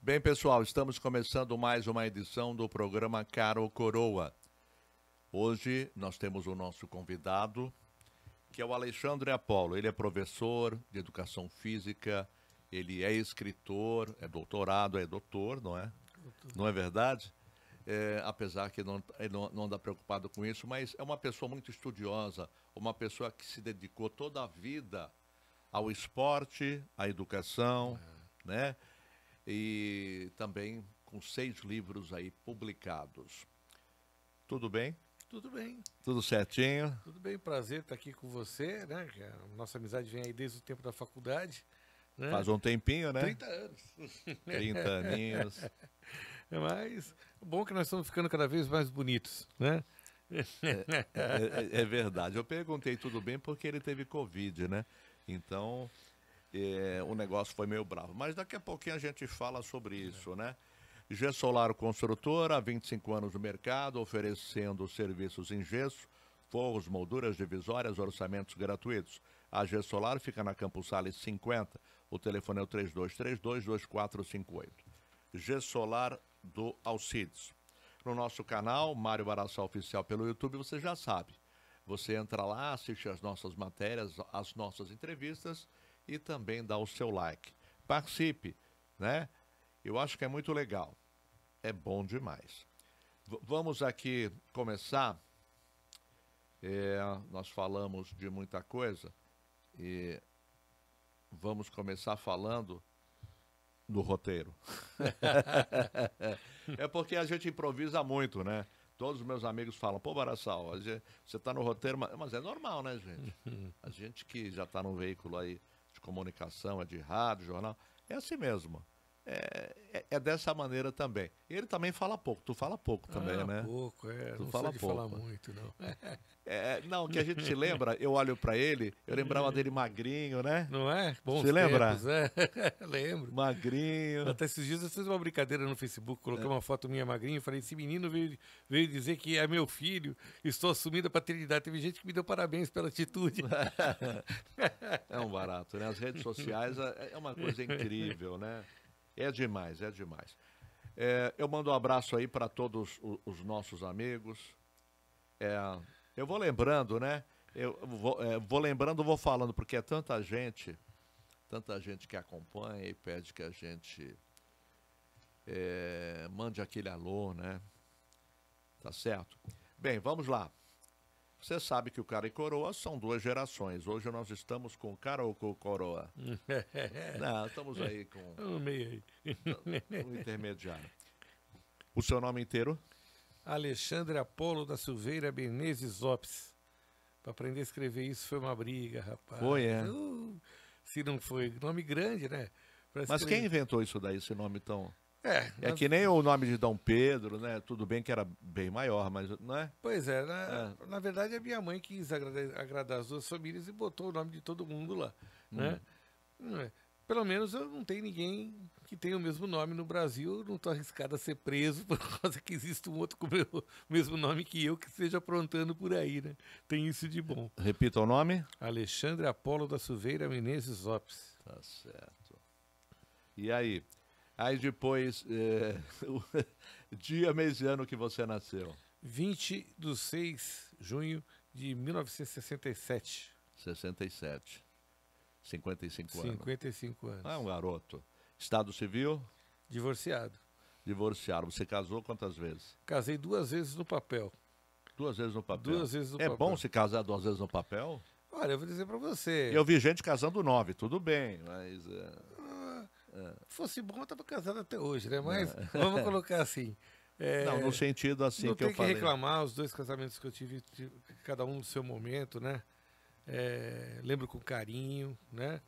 Bem, pessoal, estamos começando mais uma edição do programa Cara ou Coroa. Hoje nós temos o nosso convidado, que é o Alexandre Apolo. Ele é professor de educação física, ele é escritor, é doutorado, é doutor, não é? Não é verdade? Apesar que ele não anda preocupado com isso, mas é uma pessoa muito estudiosa, uma pessoa que se dedicou toda a vida ao esporte, à educação, né? E também com 6 livros aí publicados. Tudo bem? Tudo bem. Tudo certinho? Tudo bem, prazer estar aqui com você, né? A nossa amizade vem aí desde o tempo da faculdade. Né? Faz um tempinho, né? 30 anos. 30 aninhos. Mas bom que nós estamos ficando cada vez mais bonitos, né? É verdade. Eu perguntei tudo bem porque ele teve Covid, né? Então, o negócio foi meio bravo. Mas daqui a pouquinho a gente fala sobre isso, né? Gessolar Construtora, há 25 anos no mercado, oferecendo serviços em gesso, forros, molduras divisórias, orçamentos gratuitos. A Gessolar fica na Campos Sales 50. O telefone é o 3232-2458. Gessolar do Alcides. No nosso canal, Mário Baraçal Oficial pelo YouTube, você já sabe. Você entra lá, assiste as nossas matérias, as nossas entrevistas e também dá o seu like. Participe, né? Eu acho que é muito legal. É bom demais. Vamos aqui começar. Nós falamos de muita coisa e vamos começar falando do roteiro. É porque a gente improvisa muito, né? Todos os meus amigos falam, pô, Baraçal, você tá no roteiro, mas é normal, né, gente? A gente que já tá num veículo aí de comunicação, é de rádio, jornal, é assim mesmo. É dessa maneira também. Ele também fala pouco, tu fala pouco também, né? Pouco, Tu não fala sou de pouco. falar muito, não. Não, que a gente se lembra, eu olho pra ele, eu lembrava dele magrinho, né? Não é? Bons Se lembra? tempos, é. Lembro. Magrinho. Até esses dias eu fiz uma brincadeira no Facebook, coloquei uma foto minha magrinha e falei, esse menino veio dizer que é meu filho, estou assumindo a paternidade. Teve gente que me deu parabéns pela atitude. É um barato, né? As redes sociais é uma coisa incrível, né? É demais, é demais. Eu mando um abraço aí para todos os nossos amigos. Eu vou lembrando, né? Eu vou lembrando, vou falando, porque é tanta gente que acompanha e pede que a gente mande aquele alô, né? Tá certo? Bem, vamos lá. Você sabe que o Cara e Coroa são 2 gerações. Hoje nós estamos com o Cara ou com o Coroa? Não, estamos aí com No meio aí. um intermediário. O seu nome inteiro? Alexandre Apolo da Silveira Menezes Opes. Para aprender a escrever isso foi uma briga, rapaz. Foi, se não foi. Nome grande, né? Mas quem inventou isso daí, esse nome tão... É que nem o nome de Dom Pedro, né? Tudo bem que era bem maior, mas não é? Pois é, na verdade a minha mãe quis agradar as 2 famílias e botou o nome de todo mundo lá, né? Pelo menos eu não tenho ninguém que tenha o mesmo nome no Brasil, eu não estou arriscado a ser preso por causa que existe um outro com o mesmo nome que eu que esteja aprontando por aí, né? Tem isso de bom. Repita o nome? Alexandre Apolo da Silveira Menezes Opes. Tá certo. E aí? Aí depois, o dia, mês e ano que você nasceu? 20/6/junho de 1967. 67. 55 anos. 55 anos. Ah, um garoto. Estado civil? Divorciado. Divorciado. Você casou quantas vezes? Casei 2 vezes no papel. 2 vezes no papel? 2 vezes no papel. É bom se casar 2 vezes no papel? Olha, eu vou dizer pra você. Eu vi gente casando 9, tudo bem, mas... Fosse bom, eu tava casado até hoje, né? Mas vamos colocar assim. Não, no sentido assim não que eu falei. Não tem que reclamar, os 2 casamentos que eu tive, cada um no seu momento, né? Lembro com carinho, né?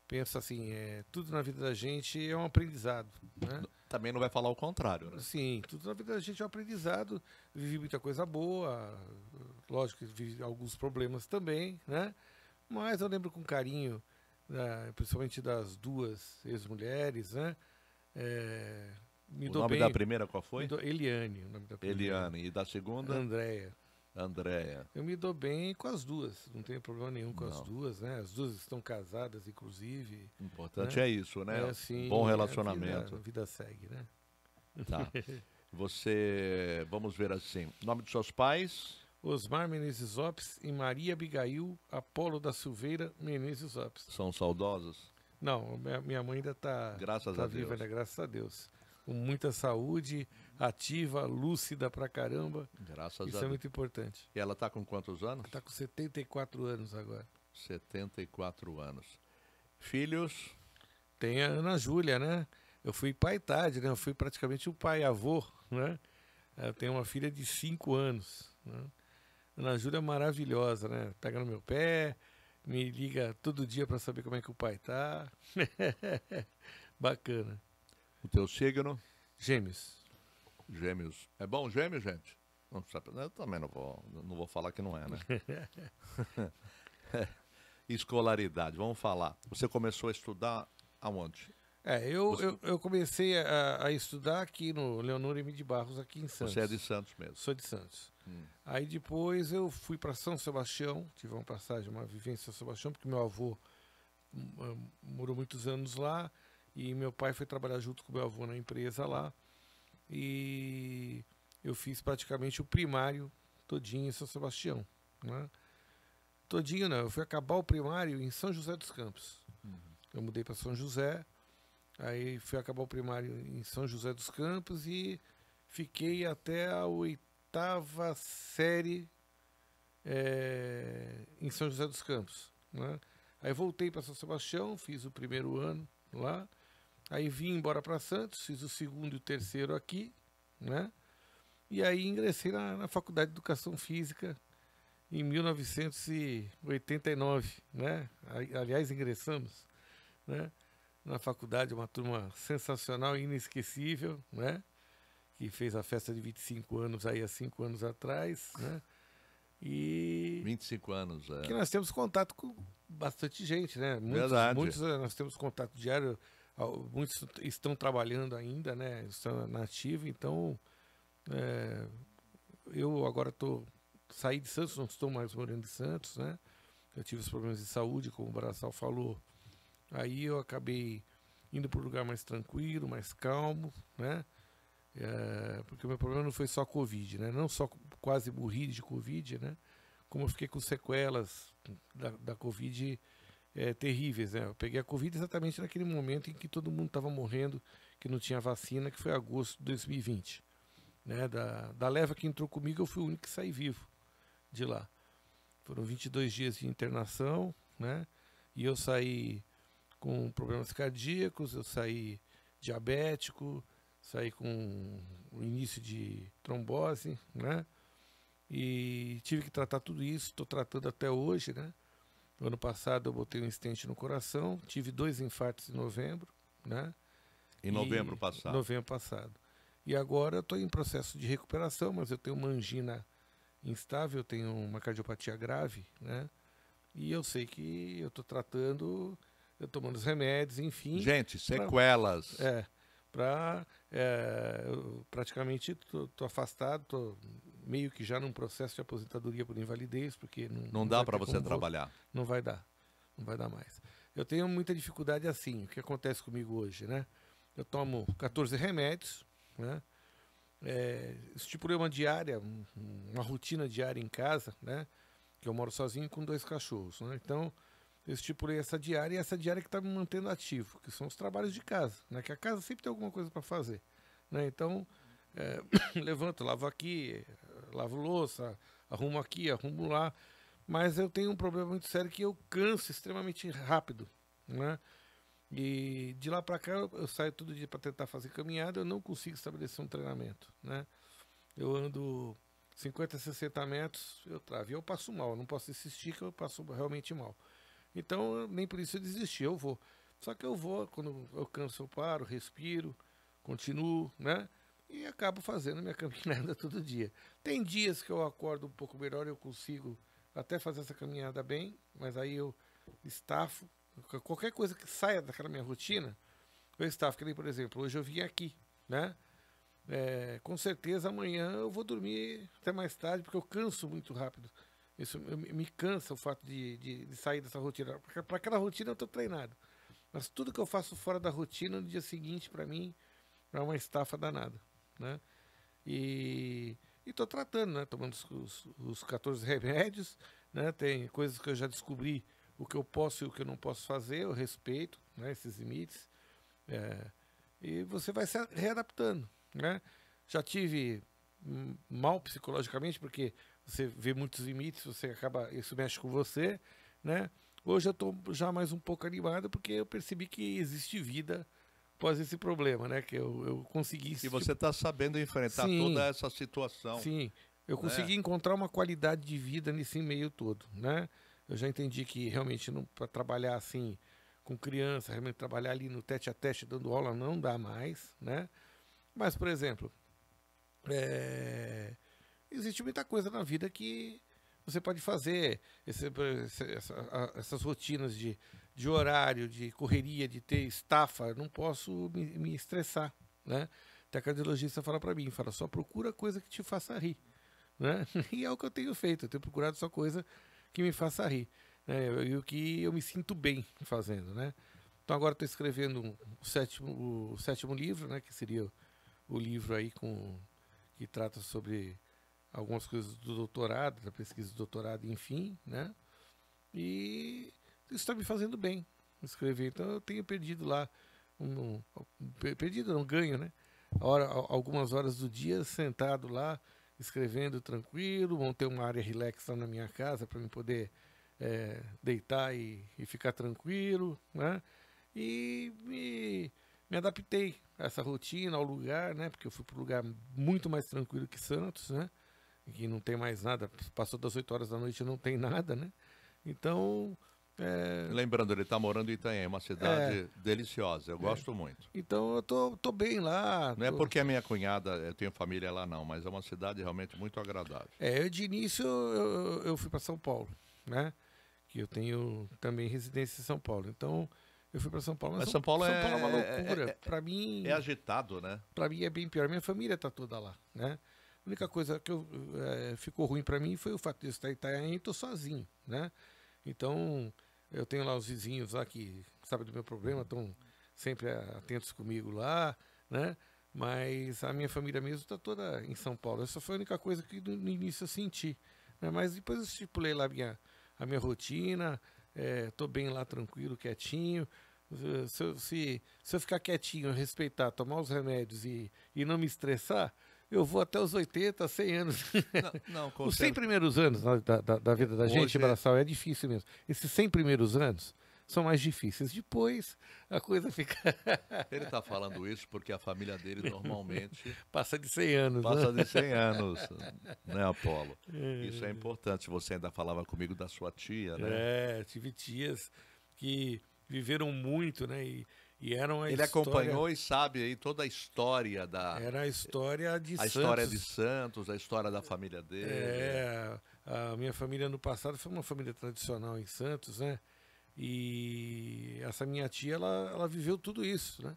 Penso assim, tudo na vida da gente é um aprendizado, né? Também não vai falar o contrário, né? Sim, tudo na vida da gente é um aprendizado. Vivi muita coisa boa, lógico que vivi alguns problemas também, né? Mas eu lembro com carinho, principalmente das 2 ex-mulheres, né? O nome da primeira qual foi? Eliane, o nome da primeira. Eliane. E da segunda? Andréia. Andréia. Eu me dou bem com as duas, não tenho problema nenhum com as Não. duas, né? As duas estão casadas, inclusive. O importante Né? é isso, né? Assim, Bom relacionamento. A vida segue, né? Tá. Você, vamos ver assim, nome dos seus pais? Osmar Menezes Lopes e Maria Abigail Apolo da Silveira Menezes Lopes. São saudosos? Não, minha mãe ainda está Graças a viva, Deus. né? Graças a Deus. Com muita saúde, ativa, lúcida pra caramba. Graças Isso a é Deus. muito importante. E ela está com quantos anos? Está com 74 anos agora. 74 anos. Filhos? Tem a Ana Júlia, né? Eu fui pai e tarde, né? Eu fui praticamente o pai-avô, né? Eu tenho uma filha de 5 anos, né? Ana Júlia é maravilhosa, né? Pega no meu pé, me liga todo dia para saber como é que o pai tá. Bacana. O teu signo? Gêmeos. Gêmeos. É bom gêmeo, gente? Não sabe, eu também não vou falar que não é, né? Escolaridade, vamos falar. Você começou a estudar aonde? Eu comecei a estudar aqui no Leonor M. de Barros, aqui em Santos. Você é de Santos mesmo? Sou de Santos. Aí depois eu fui para São Sebastião, tive uma passagem, uma vivência em São Sebastião, porque meu avô morou muitos anos lá e meu pai foi trabalhar junto com meu avô na empresa lá. E eu fiz praticamente o primário todinho em São Sebastião, né? Todinho não, eu fui acabar o primário em São José dos Campos. Eu mudei para São José, aí fui acabar o primário em São José dos Campos e fiquei até a 8ª série em São José dos Campos, né? Aí voltei para São Sebastião, fiz o primeiro ano lá, aí vim embora para Santos, fiz o segundo e o terceiro aqui, né? E aí ingressei na Faculdade de Educação Física em 1989, né? Aliás, ingressamos, né? Na faculdade, uma turma sensacional e inesquecível, né? Que fez a festa de 25 anos aí há 5 anos atrás, né? E 25 anos, que nós temos contato com bastante gente, né? Verdade. Muitos nós temos contato diário, muitos estão trabalhando ainda, né? Estão na ativa, então eu agora saí de Santos, não estou mais morando em Santos, né? Eu tive os problemas de saúde, como o Braçal falou. Aí eu acabei indo para um lugar mais tranquilo, mais calmo, né? Porque o meu problema não foi só Covid, né? Não só quase morri de Covid, né? Como eu fiquei com sequelas da Covid terríveis, né? Eu peguei a Covid exatamente naquele momento em que todo mundo estava morrendo, que não tinha vacina, que foi agosto de 2020. Né? Da leva que entrou comigo, eu fui o único que saí vivo de lá. Foram 22 dias de internação, né? E eu saí com problemas cardíacos, eu saí diabético, saí com o início de trombose, né? E tive que tratar tudo isso, estou tratando até hoje, né? No ano passado eu botei um stent no coração, tive 2 infartos em novembro, né? Em novembro passado. Novembro passado. E agora eu estou em processo de recuperação, mas eu tenho uma angina instável, eu tenho uma cardiopatia grave, né? E eu sei que eu estou tratando, eu tomando os remédios, enfim. Gente, sequelas. Eu praticamente estou afastado, estou meio que já num processo de aposentadoria por invalidez, porque não dá para você trabalhar. Não vai dar mais. Eu tenho muita dificuldade assim, o que acontece comigo hoje, né? Eu tomo 14 remédios, né? Estipulei uma diária, uma rotina diária em casa, né? Que eu moro sozinho com 2 cachorros, né? Então, eu estipulei essa diária e essa diária que está me mantendo ativo, que são os trabalhos de casa, né? Que a casa sempre tem alguma coisa para fazer, né? Então, levanto, lavo aqui, lavo louça, arrumo aqui, arrumo lá, mas eu tenho um problema muito sério que eu canso extremamente rápido, né? E de lá para cá eu saio todo dia para tentar fazer caminhada, eu não consigo estabelecer um treinamento, né? Eu ando 50, 60 metros, eu travo. E eu passo mal, eu não posso insistir que eu passo realmente mal. Então, nem por isso eu desisti, eu vou. Só que eu vou, quando eu canso, eu paro, respiro, continuo, né? E acabo fazendo minha caminhada todo dia. Tem dias que eu acordo um pouco melhor, eu consigo até fazer essa caminhada bem, mas aí eu estafo. Qualquer coisa que saia daquela minha rotina, eu estava, que nem, por exemplo, hoje eu vim aqui, né? com certeza amanhã eu vou dormir até mais tarde, porque eu canso muito rápido. Isso me cansa o fato de sair dessa rotina. Para aquela rotina eu estou treinado. Mas tudo que eu faço fora da rotina, no dia seguinte, para mim, é uma estafa danada, né? E estou tratando, né? Tomando os 14 remédios, né? Tem coisas que eu já descobri, o que eu posso e o que eu não posso fazer, eu respeito, né, esses limites. E você vai se readaptando, né? Já tive mal psicologicamente, porque você vê muitos limites, você acaba, isso mexe com você, né? Hoje eu estou já mais um pouco animado, porque eu percebi que existe vida após esse problema, né? Que eu consegui... E você está sabendo enfrentar toda essa situação. Sim, eu consegui encontrar uma qualidade de vida nesse meio todo, né? Eu já entendi que realmente para trabalhar assim com criança, realmente trabalhar ali no tete a tete dando aula não dá mais, né? Mas, por exemplo, existe muita coisa na vida que você pode fazer, essas rotinas de horário, de correria, de ter estafa, não posso me estressar, né? Até a cardiologista fala para mim, fala, só procura coisa que te faça rir, né? E é o que eu tenho feito, eu tenho procurado só coisa que me faça rir, né? E o que eu me sinto bem fazendo, né? Então agora estou escrevendo o sétimo livro, né? Que seria o livro aí que trata sobre algumas coisas do doutorado, da pesquisa do doutorado, enfim, né? E isso está me fazendo bem, escrever. Então eu tenho perdido lá, perdido não, ganho, né? Algumas horas do dia sentado lá, escrevendo tranquilo, montei uma área relax lá na minha casa para eu poder deitar e ficar tranquilo, né? E me adaptei a essa rotina, ao lugar, né? Porque eu fui para um lugar muito mais tranquilo que Santos, né? Que não tem mais nada, passou das 8 horas da noite não tem nada, né? Então... Lembrando, ele está morando em Itanhaém, uma cidade deliciosa, eu gosto muito. Então eu tô bem lá. Não é porque a minha cunhada, eu tenho família lá não, mas é uma cidade realmente muito agradável. De início eu fui para São Paulo, né? Que eu tenho também residência em São Paulo. Então eu fui para São Paulo. Mas São Paulo é uma loucura. Para mim... É agitado, né? Para mim é bem pior. Minha família está toda lá, né? A única coisa que ficou ruim para mim foi o fato de eu estar em Itanhaém e estou sozinho, né? Então, eu tenho lá os vizinhos lá que sabem do meu problema, estão sempre atentos comigo lá, né? Mas a minha família mesmo está toda em São Paulo. Essa foi a única coisa que no início eu senti, né? Mas depois eu estipulei lá a minha rotina, estou bem lá tranquilo, quietinho. Se eu ficar quietinho, respeitar, tomar os remédios e não me estressar, eu vou até os 80, 100 anos. Não, os 100 primeiros anos da vida da gente, Braçal, é difícil mesmo. Esses 100 primeiros anos são mais difíceis. Depois a coisa fica... Ele está falando isso porque a família dele normalmente... passa de 100 anos. Passa de 100 anos, né, Apolo? Isso é importante. Você ainda falava comigo da sua tia, né? Tive tias que viveram muito, né? E eram Ele acompanhou e sabe aí toda a história da... Era a história de Santos. A história de Santos, a história da família dele. A minha família no passado foi uma família tradicional em Santos, né? E essa minha tia, ela viveu tudo isso, né?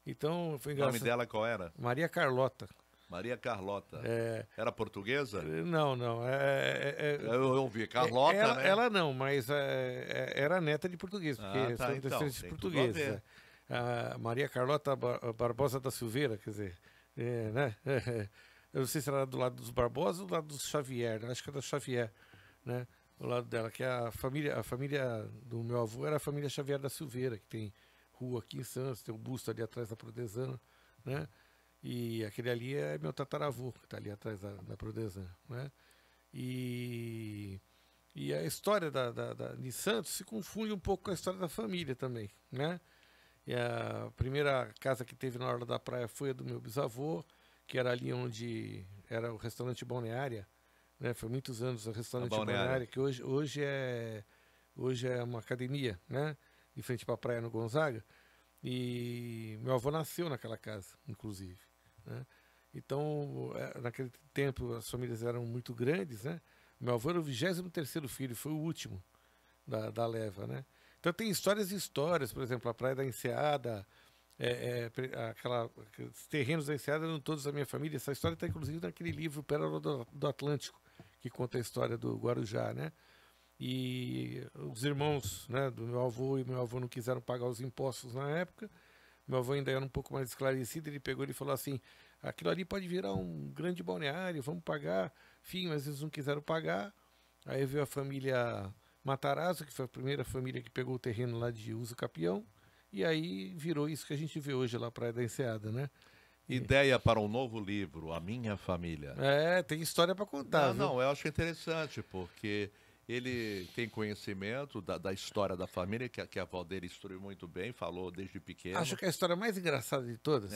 Então, foi engraçado. O nome dela qual era? Maria Carlota. Maria Carlota. Era portuguesa? Não. Eu ouvi Carlota, né? Ela não, mas era neta de português, porque são descendentes portugueses. A Maria Carlota Barbosa da Silveira, quer dizer, né? Eu não sei se era do lado dos Barbosa ou do lado dos Xavier, né? Acho que é da Xavier, né? O lado dela, que é a família do meu avô era a família Xavier da Silveira, que tem rua aqui em Santos, tem um busto ali atrás da Prodesana, né? E aquele ali é meu tataravô, que está ali atrás da Prodesana, né? E a história de Santos se confunde um pouco com a história da família também, né? E a primeira casa que teve na Orla da Praia foi a do meu bisavô, que era ali onde era o restaurante Balneária, né? Foi muitos anos o restaurante Balneária, que hoje é uma academia, né? De frente para a praia no Gonzaga. E meu avô nasceu naquela casa, inclusive, né? Então, naquele tempo as famílias eram muito grandes, né? Meu avô era o 23º filho, foi o último da leva, né? Então tem histórias e histórias, por exemplo, a Praia da Enseada, aqueles terrenos da Enseada eram todos da minha família. Essa história está inclusive naquele livro Pérola do Atlântico, que conta a história do Guarujá, né? E os irmãos, né, do meu avô e meu avô não quiseram pagar os impostos na época. Meu avô ainda era um pouco mais esclarecido, ele pegou e falou assim, aquilo ali pode virar um grande balneário, vamos pagar. Enfim, mas eles não quiseram pagar. Aí veio a família Matarazzo, que foi a primeira família que pegou o terreno lá de Uso Capião, e aí virou isso que a gente vê hoje lá, Praia da Enseada, né? Ideia para um novo livro, A Minha Família. Tem história para contar, Não, eu acho interessante, porque ele tem conhecimento da história da família, que a avó dele instruiu muito bem, falou desde pequeno. Acho que a história mais engraçada de todas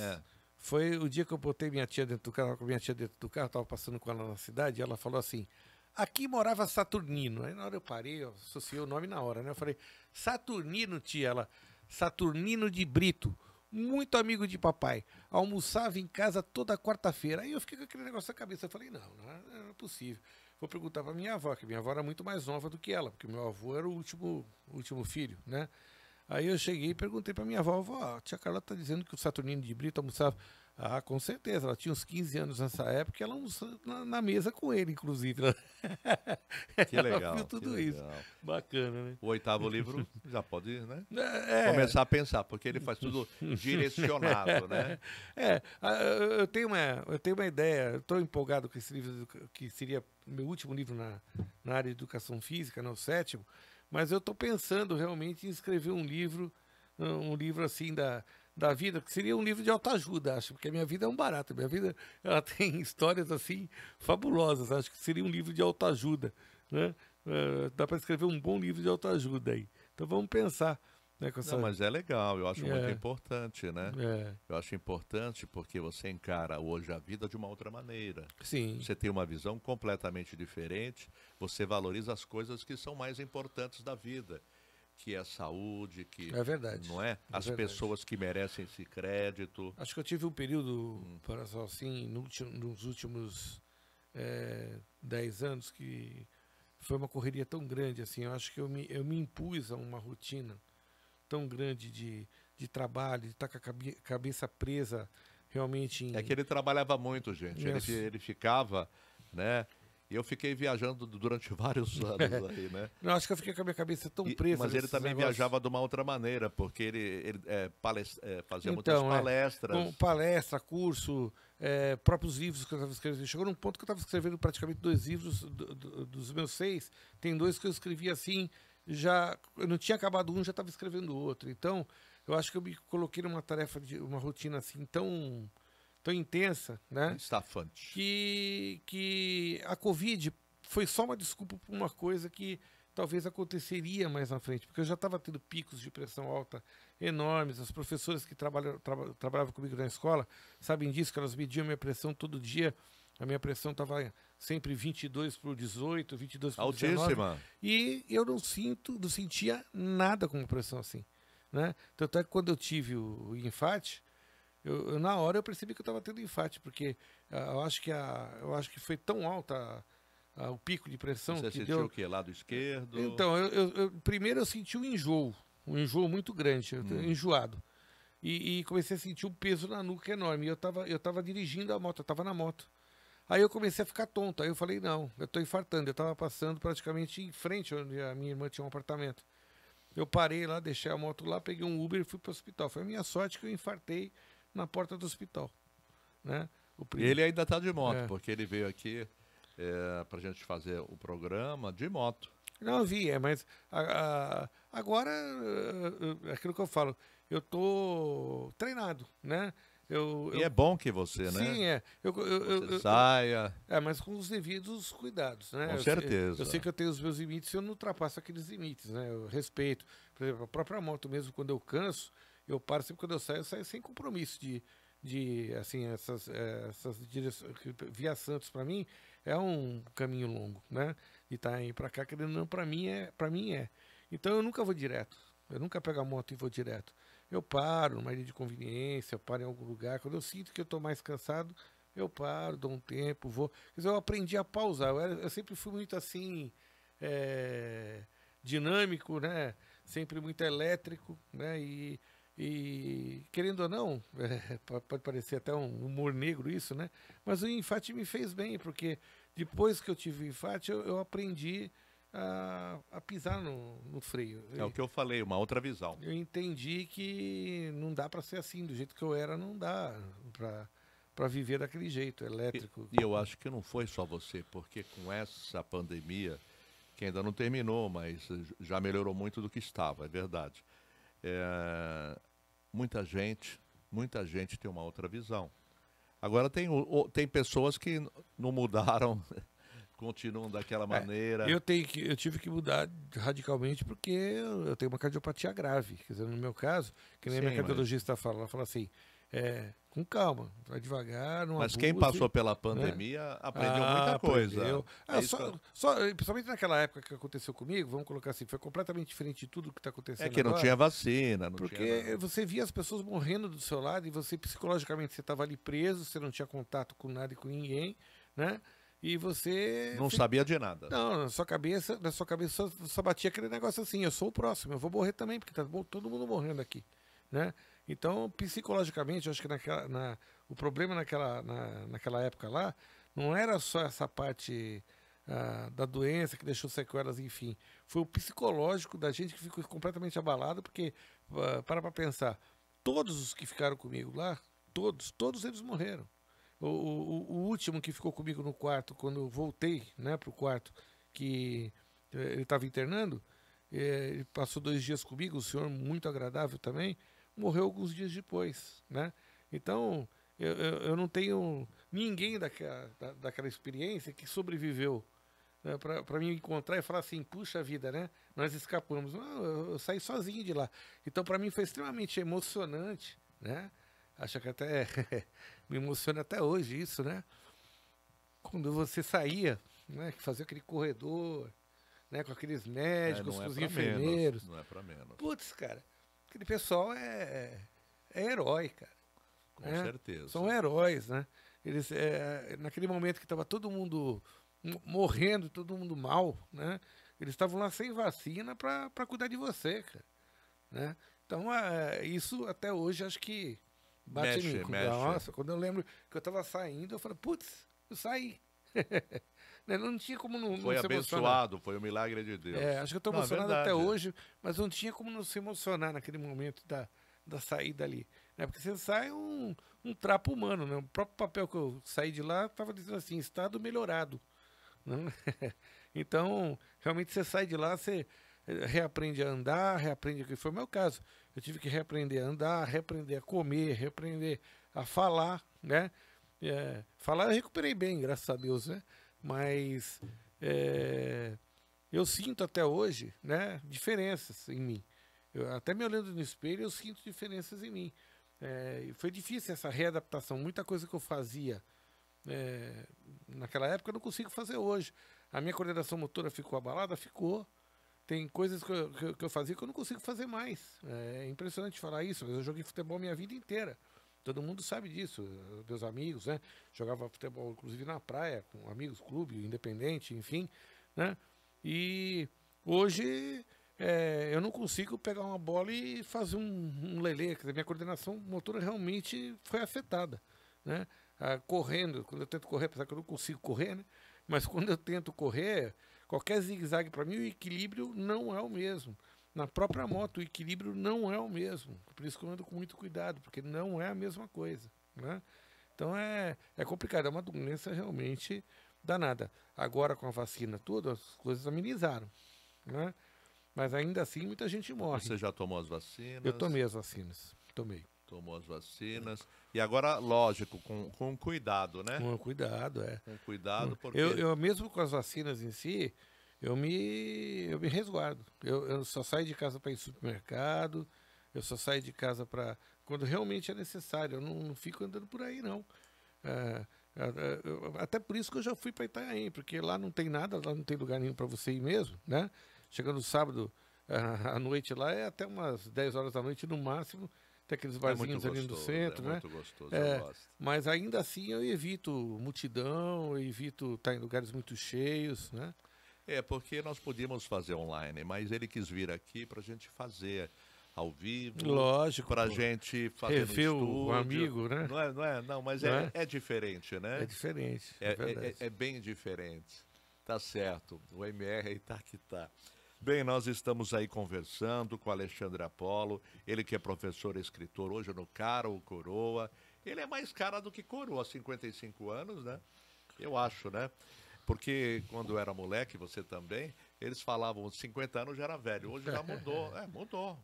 foi o dia que eu botei minha tia dentro do carro, com minha tia dentro do carro, estava passando com ela na cidade, e ela falou assim, aqui morava Saturnino. Aí na hora eu parei, eu associei o nome na hora, né? Eu falei, Saturnino, tia. Ela, Saturnino de Brito, muito amigo de papai. Almoçava em casa toda quarta-feira. Aí eu fiquei com aquele negócio na cabeça. Eu falei, não é possível. Vou perguntar para minha avó, que minha avó era muito mais nova do que ela, porque meu avô era o último filho, né? Aí eu cheguei e perguntei para minha avó, a tia Carla tá dizendo que o Saturnino de Brito almoçava. Ah, com certeza, ela tinha uns 15 anos nessa época e ela almoçava na mesa com ele, inclusive. Que legal. Ela viu tudo isso. Bacana, né? O 8º livro já pode, né? Começar a pensar, porque ele faz tudo direcionado, né? Eu tenho uma ideia, eu estou empolgado com esse livro, que seria meu último livro na área de educação física, no 7º, mas eu estou pensando realmente em escrever um livro assim da vida, que seria um livro de autoajuda, acho, porque a minha vida é um barato. Minha vida, ela tem histórias assim fabulosas. Acho que seria um livro de autoajuda, né? Dá para escrever um bom livro de autoajuda aí. Então vamos pensar, né, com essa... Não, mas é legal, eu acho muito importante, né? É. Eu acho importante porque você encara hoje a vida de uma outra maneira. Sim. Você tem uma visão completamente diferente, você valoriza as coisas que são mais importantes da vida, que é a saúde, que é verdade, não é? As pessoas que merecem esse crédito. Acho que eu tive um período, assim, nos últimos 10 anos, que foi uma correria tão grande, assim. Eu acho que eu me impus a uma rotina tão grande de trabalho, de estar com a cabeça presa realmente em... É que ele trabalhava muito, gente. Ele ficava, né? E eu fiquei viajando durante vários anos aí, né? Eu acho que eu fiquei com a minha cabeça tão presa. Mas ele também viajava de uma outra maneira, porque ele fazia muitas palestras. Palestra, curso, próprios livros que eu estava escrevendo. Chegou num ponto que eu estava escrevendo praticamente 2 livros dos meus 6. Tem 2 que eu escrevi assim, eu não tinha acabado um, já estava escrevendo outro. Então, eu acho que eu me coloquei numa tarefa, uma rotina assim tão intensa, né? Estafante. Que a Covid foi só uma desculpa para uma coisa que talvez aconteceria mais na frente, porque eu já estava tendo picos de pressão alta enormes. As professoras que trabalhavam comigo na escola sabem disso, que elas mediam minha pressão todo dia. A minha pressão estava sempre 22/18, 22/19. Altíssima. E eu não sentia nada com uma pressão assim, né? Tanto é que quando eu tive o infarte, na hora eu percebi que eu estava tendo infarte, porque eu acho que foi tão alta o pico de pressão. Você sentiu o quê? Lado esquerdo? Então, primeiro eu senti um enjoo muito grande, enjoado. E comecei a sentir um peso na nuca enorme. E eu tava dirigindo a moto, eu estava na moto. Aí eu comecei a ficar tonto. Aí eu falei, não, eu estou infartando. Eu estava passando praticamente em frente onde a minha irmã tinha um apartamento. Eu parei lá, deixei a moto lá, peguei um Uber e fui para o hospital. Foi a minha sorte que eu infartei na porta do hospital, né? Ele ainda está de moto, porque ele veio aqui para a gente fazer o programa de moto. Não, vi, mas agora, aquilo que eu falo, eu tô treinado, né? E é bom que você, né? Sim, você saia. Mas com os devidos cuidados, né? Com certeza. Eu sei que eu tenho os meus limites e eu não ultrapasso aqueles limites, né? Eu respeito. Por exemplo, a própria moto mesmo, quando eu canso, eu paro sempre quando eu saio sem compromisso de assim, essas direções. Via Santos, para mim, é um caminho longo, né? De estar aí para cá, querendo não, para mim é. Então eu nunca vou direto. Eu nunca pego a moto e vou direto. Eu paro numa área de conveniência, eu paro em algum lugar. Quando eu sinto que eu estou mais cansado, eu paro, dou um tempo, vou. Quer dizer, eu aprendi a pausar. Eu sempre fui muito assim, dinâmico, né? Sempre muito elétrico, né? E E, querendo ou não, pode parecer até um humor negro isso, né? Mas o infarte me fez bem, porque depois que eu tive o infarte, eu aprendi a pisar no freio. É o que eu falei, uma outra visão. Eu entendi que não dá para ser assim, do jeito que eu era, não dá para viver daquele jeito, elétrico. E eu acho que não foi só você, porque com essa pandemia, que ainda não terminou, mas já melhorou muito do que estava, é verdade. Muita gente tem uma outra visão. Agora tem pessoas que não mudaram, continuam daquela maneira. Eu tive que mudar radicalmente porque eu tenho uma cardiopatia grave. Quer dizer, no meu caso, que nem a minha cardiologista fala, ela fala assim, com calma, vai devagar, não Mas abuse, quem passou pela pandemia aprendeu muita coisa. Principalmente naquela época que aconteceu comigo, vamos colocar assim, foi completamente diferente de tudo que está acontecendo que não agora, tinha vacina. porque você via as pessoas morrendo do seu lado e você psicologicamente você estava ali preso, você não tinha contato com nada e com ninguém, né? E você... Não sabia de nada. Não, na sua cabeça só batia aquele negócio assim, eu sou o próximo, eu vou morrer também, porque tá todo mundo morrendo aqui, né? Então, psicologicamente, eu acho que o problema naquela época lá, não era só essa parte da doença que deixou sequelas, enfim. Foi o psicológico da gente que ficou completamente abalado, porque, para pensar, todos os que ficaram comigo lá, todos eles morreram. O último que ficou comigo no quarto, quando eu voltei, né, para o quarto, que ele estava internando, ele passou 2 dias comigo, o senhor muito agradável também, morreu alguns dias depois, né? Então, eu não tenho ninguém daquela experiência que sobreviveu, né, para me encontrar e falar assim, puxa vida, né? Nós escapamos. Não, eu saí sozinho de lá. Então, para mim foi extremamente emocionante, né? Acho que até me emociona até hoje isso, né? Quando você saía, né? Que fazia aquele corredor, né? Com aqueles médicos, com os enfermeiros. Não é pra menos. Putz, cara, aquele pessoal é herói, cara. Com certeza. São heróis, né? Eles, naquele momento que estava todo mundo morrendo, todo mundo mal, né? Eles estavam lá sem vacina para cuidar de você, cara. Né? Então, isso até hoje acho que bate em mim. Nossa, quando eu lembro que eu estava saindo, eu falei, putz, eu saí. Não tinha como não foi se abençoado, emocionar. foi um milagre de Deus. Acho que eu estou emocionado até hoje, mas não tinha como não se emocionar naquele momento da saída ali. Né? Porque você sai um trapo humano, né? O próprio papel que eu saí de lá estava dizendo assim, estado melhorado. Né? Então, realmente você sai de lá, você reaprende a andar, reaprende o que foi o meu caso. Eu tive que reaprender a andar, reaprender a comer, reaprender a falar, né? Falar eu recuperei bem, graças a Deus, né? Mas eu sinto até hoje, né, diferenças em mim. Até me olhando no espelho, eu sinto diferenças em mim. Foi difícil essa readaptação. Muita coisa que eu fazia naquela época eu não consigo fazer hoje. A minha coordenação motora ficou abalada? Ficou. Tem coisas que eu fazia que eu não consigo fazer mais. É impressionante falar isso, mas eu joguei futebol minha vida inteira. Todo mundo sabe disso, meus amigos, né? Jogava futebol, inclusive, na praia, com amigos, clube, independente, enfim, né? E hoje eu não consigo pegar uma bola e fazer um lelê. Quer dizer, minha coordenação motora realmente foi afetada, né? Correndo, quando eu tento correr, apesar que eu não consigo correr, né? Mas quando eu tento correr, qualquer zigue-zague para mim, o equilíbrio não é o mesmo. Na própria moto, o equilíbrio não é o mesmo. Por isso que eu ando com muito cuidado, porque não é a mesma coisa. Né? Então é complicado, é uma doença realmente danada. Agora, com a vacina toda, as coisas amenizaram. Né? Mas ainda assim, muita gente morre. Você já tomou as vacinas? Eu tomei as vacinas, tomei. Tomou as vacinas. E agora, lógico, com cuidado, né? Com cuidado, Com cuidado, porque... Eu mesmo com as vacinas em si, eu me resguardo. Eu só saio de casa para ir ao supermercado, eu só saio de casa para quando realmente é necessário. Eu não fico andando por aí, não. Até por isso que eu já fui para Itanhaém, porque lá não tem nada, lá não tem lugar nenhum para você ir mesmo, né? Chegando sábado à noite lá, é até umas 10 horas da noite no máximo. Tem aqueles barzinhos ali no centro, né? Muito gostoso, eu gosto. Mas ainda assim eu evito multidão, eu evito estar em lugares muito cheios, né? Porque nós podíamos fazer online, mas ele quis vir aqui para a gente fazer ao vivo. Lógico. Pra gente fazer rever no estúdio. o amigo, né? Não, mas Não é? é diferente, né? É diferente, é verdade. É bem diferente. Tá certo. O MR aí tá que tá. Bem, nós estamos aí conversando com o Alexandre Apolo, ele que é professor e escritor hoje no Cara ou Coroa. Ele é mais cara do que coroa, 55 anos, né? Eu acho, né? Porque quando eu era moleque, você também, eles falavam 50 anos já era velho. Hoje já mudou.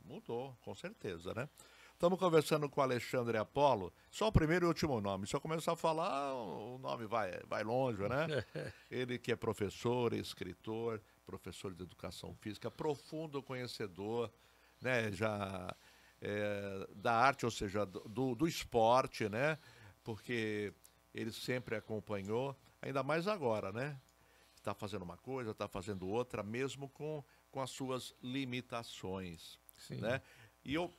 Mudou, com certeza, né? Estamos conversando com o Alexandre Apolo, só o primeiro e último nome. Se eu começar a falar, o nome vai longe, né? Ele que é professor, escritor, professor de educação física, profundo conhecedor, né? Já da arte, ou seja, do esporte, né? Porque ele sempre acompanhou, ainda mais agora, né? Está fazendo uma coisa, está fazendo outra, mesmo com as suas limitações, Sim. né? E o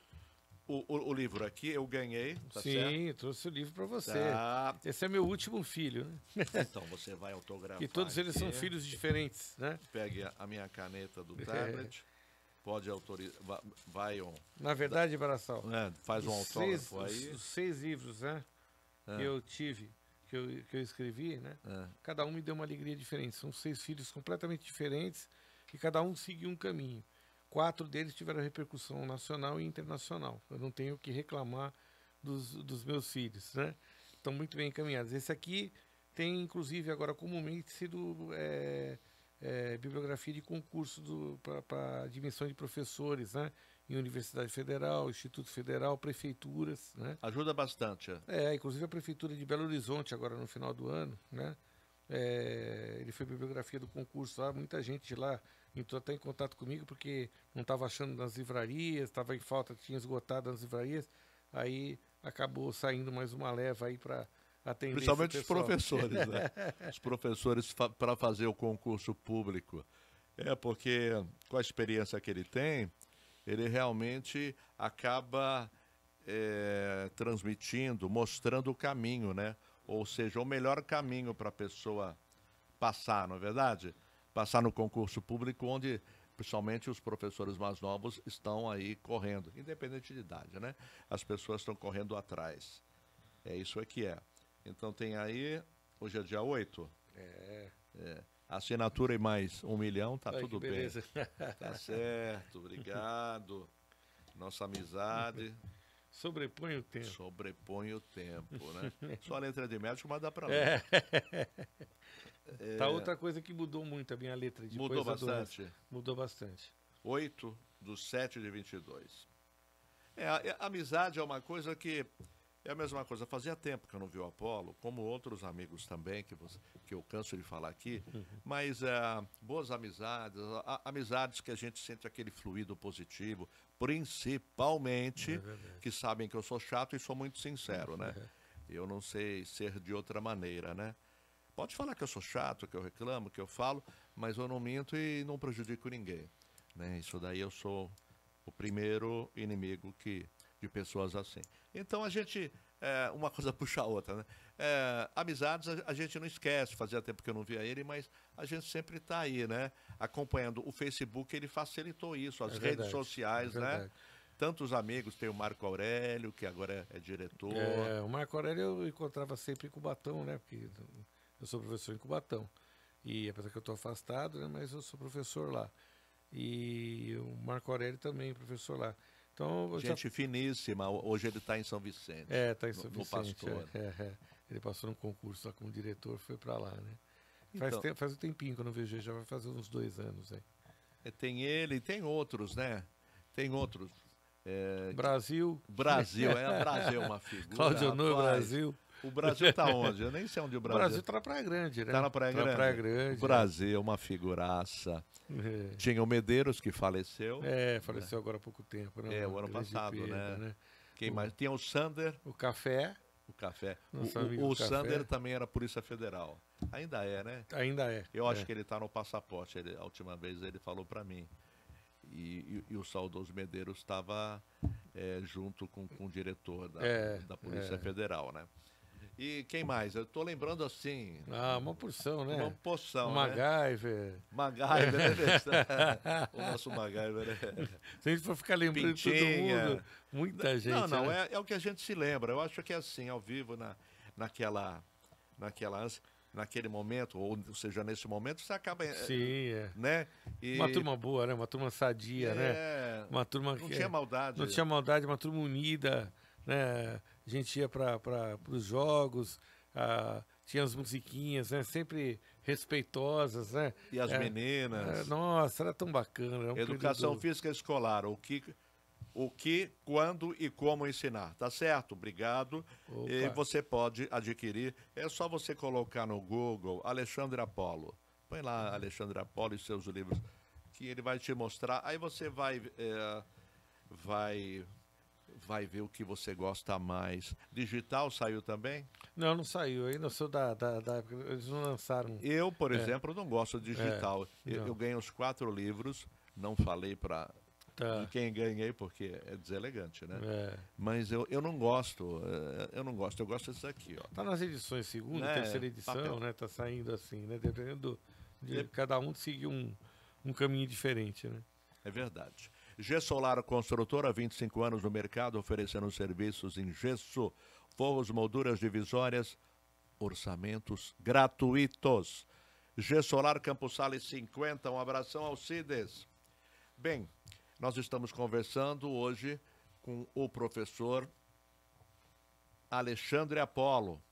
livro aqui eu ganhei, tá certo? Sim, trouxe o livro para você. Tá. Esse é meu último filho, né? Então você vai autografar. E todos eles aqui. são filhos diferentes, né? Pegue a minha caneta do tablet. Pode autorizar. Vai um. Na verdade, Barassal, Faz um autógrafo aí. Os 6 livros, né? Que eu tive, que eu escrevi, né? Cada um me deu uma alegria diferente. São 6 filhos completamente diferentes e cada um seguiu um caminho. 4 deles tiveram repercussão nacional e internacional. Eu não tenho o que reclamar dos meus filhos, né? Estão muito bem encaminhados. Esse aqui tem, inclusive, agora comumente sido bibliografia de concurso para admissão de professores, né? Em Universidade Federal, Instituto Federal, prefeituras, né? Ajuda bastante. Inclusive a Prefeitura de Belo Horizonte, agora no final do ano, né? Ele foi bibliografia do concurso lá, muita gente de lá entrou até em contato comigo porque não estava achando nas livrarias, estava em falta, tinha esgotado nas livrarias, aí acabou saindo mais uma leva aí para atender. Principalmente os professores, né? Os professores para fazer o concurso público. Porque com a experiência que ele tem, ele realmente acaba transmitindo, mostrando o caminho, né? Ou seja, o melhor caminho para a pessoa passar, não é verdade? Passar no concurso público, onde principalmente os professores mais novos estão aí correndo, independente de idade, né? As pessoas estão correndo atrás. É isso que é. Então tem aí, hoje é dia 8? Assinatura e mais 1 milhão, tá tudo bem. Tá certo, obrigado. Nossa amizade. Sobrepõe o tempo. Sobrepõe o tempo, né? Só a letra de médico, mas dá pra ler. Tá outra coisa que mudou muito a minha letra. Mudou bastante? Mudou bastante. 8/7/22. A amizade é uma coisa que... É a mesma coisa. Fazia tempo que eu não vi o Apolo, como outros amigos também, que eu canso de falar aqui. Mas boas amizades, amizades que a gente sente aquele fluido positivo, principalmente que sabem que eu sou chato e sou muito sincero, né? Eu não sei ser de outra maneira, né? Pode falar que eu sou chato, que eu reclamo, que eu falo, mas eu não minto e não prejudico ninguém, né? Isso daí eu sou o primeiro inimigo de pessoas assim. Então a gente, uma coisa puxa a outra, né? Amizades a gente não esquece, fazia tempo que eu não via ele, mas a gente sempre está aí, né? Acompanhando. O Facebook, ele facilitou isso, as redes sociais, né? Tantos amigos, tem o Marco Aurélio, que agora é diretor. O Marco Aurélio eu encontrava sempre em Cubatão, né? Porque eu sou professor em Cubatão. E apesar que eu estou afastado, né? Mas eu sou professor lá. E o Marco Aurélio também, professor lá. Então, gente finíssima. Hoje ele está em São Vicente. Está em São Vicente. No Pastor. Ele passou no concurso lá como diretor, foi para lá, né? Então, faz um tempinho que eu não vejo ele, já vai fazer uns 2 anos aí. Tem ele, tem outros, né? Tem outros. Brasil. Brasil é uma figura. Claudio Honor, Brasil. O Brasil tá onde? Eu nem sei onde o Brasil... O Brasil tá na Praia Grande, né? Tá na Praia Grande. Na Praia Grande. O Brasil, uma figuraça. Tinha o Medeiros, que faleceu. Faleceu agora há pouco tempo. Né? O ano passado, perda, né? Quem mais? Tinha o Sander. O Café. O Sander também era Polícia Federal. Ainda é, né? Ainda é. Eu acho que ele tá no passaporte. A última vez ele falou para mim. E o saudoso Medeiros estava junto com o diretor da Polícia Federal, né? E quem mais? Eu tô lembrando assim. Ah, uma porção, né? Uma porção, O né? MacGyver. MacGyver, né? O nosso MacGyver, né? Se a gente for ficar lembrando de todo mundo, Pintinha. muita gente, Não, né? é o que a gente se lembra. Eu acho que é assim, ao vivo, naquela, naquela, naquele momento, ou seja, nesse momento, você acaba, Sim, é. né? E, Uma turma boa, né? Uma turma sadia, né? Uma turma não que tinha maldade. não tinha maldade, uma turma unida, né? A gente ia para os jogos, tinha as musiquinhas, né? Sempre respeitosas, né? E as meninas. Nossa, era tão bacana. Era um Educação período... física escolar, o que, quando e como ensinar. Tá certo? Obrigado. Opa. E você pode adquirir. É só você colocar no Google Alexandre Apolo. Põe lá Alexandre Apolo e seus livros, que ele vai te mostrar. Aí você vai ver o que você gosta mais. Digital saiu também? Não, não saiu. Ainda sou eles não lançaram. Eu, por exemplo, não gosto de digital. Não. Eu ganhei os 4 livros. Não falei para de quem ganhei, porque é deselegante, né? Mas eu não gosto, eu não gosto, eu gosto desse aqui, ó. Tá nas edições segunda, Né? terceira edição, Papel. né? Tá saindo assim, né? Dependendo de cada um seguir um caminho diferente, né? É verdade. Gessolar Construtora, 25 anos no mercado, oferecendo serviços em gesso, forros, molduras divisórias, orçamentos gratuitos. Gessolar Campos Sales 50, um abração ao Cides. Bem, nós estamos conversando hoje com o professor Alexandre Apolo.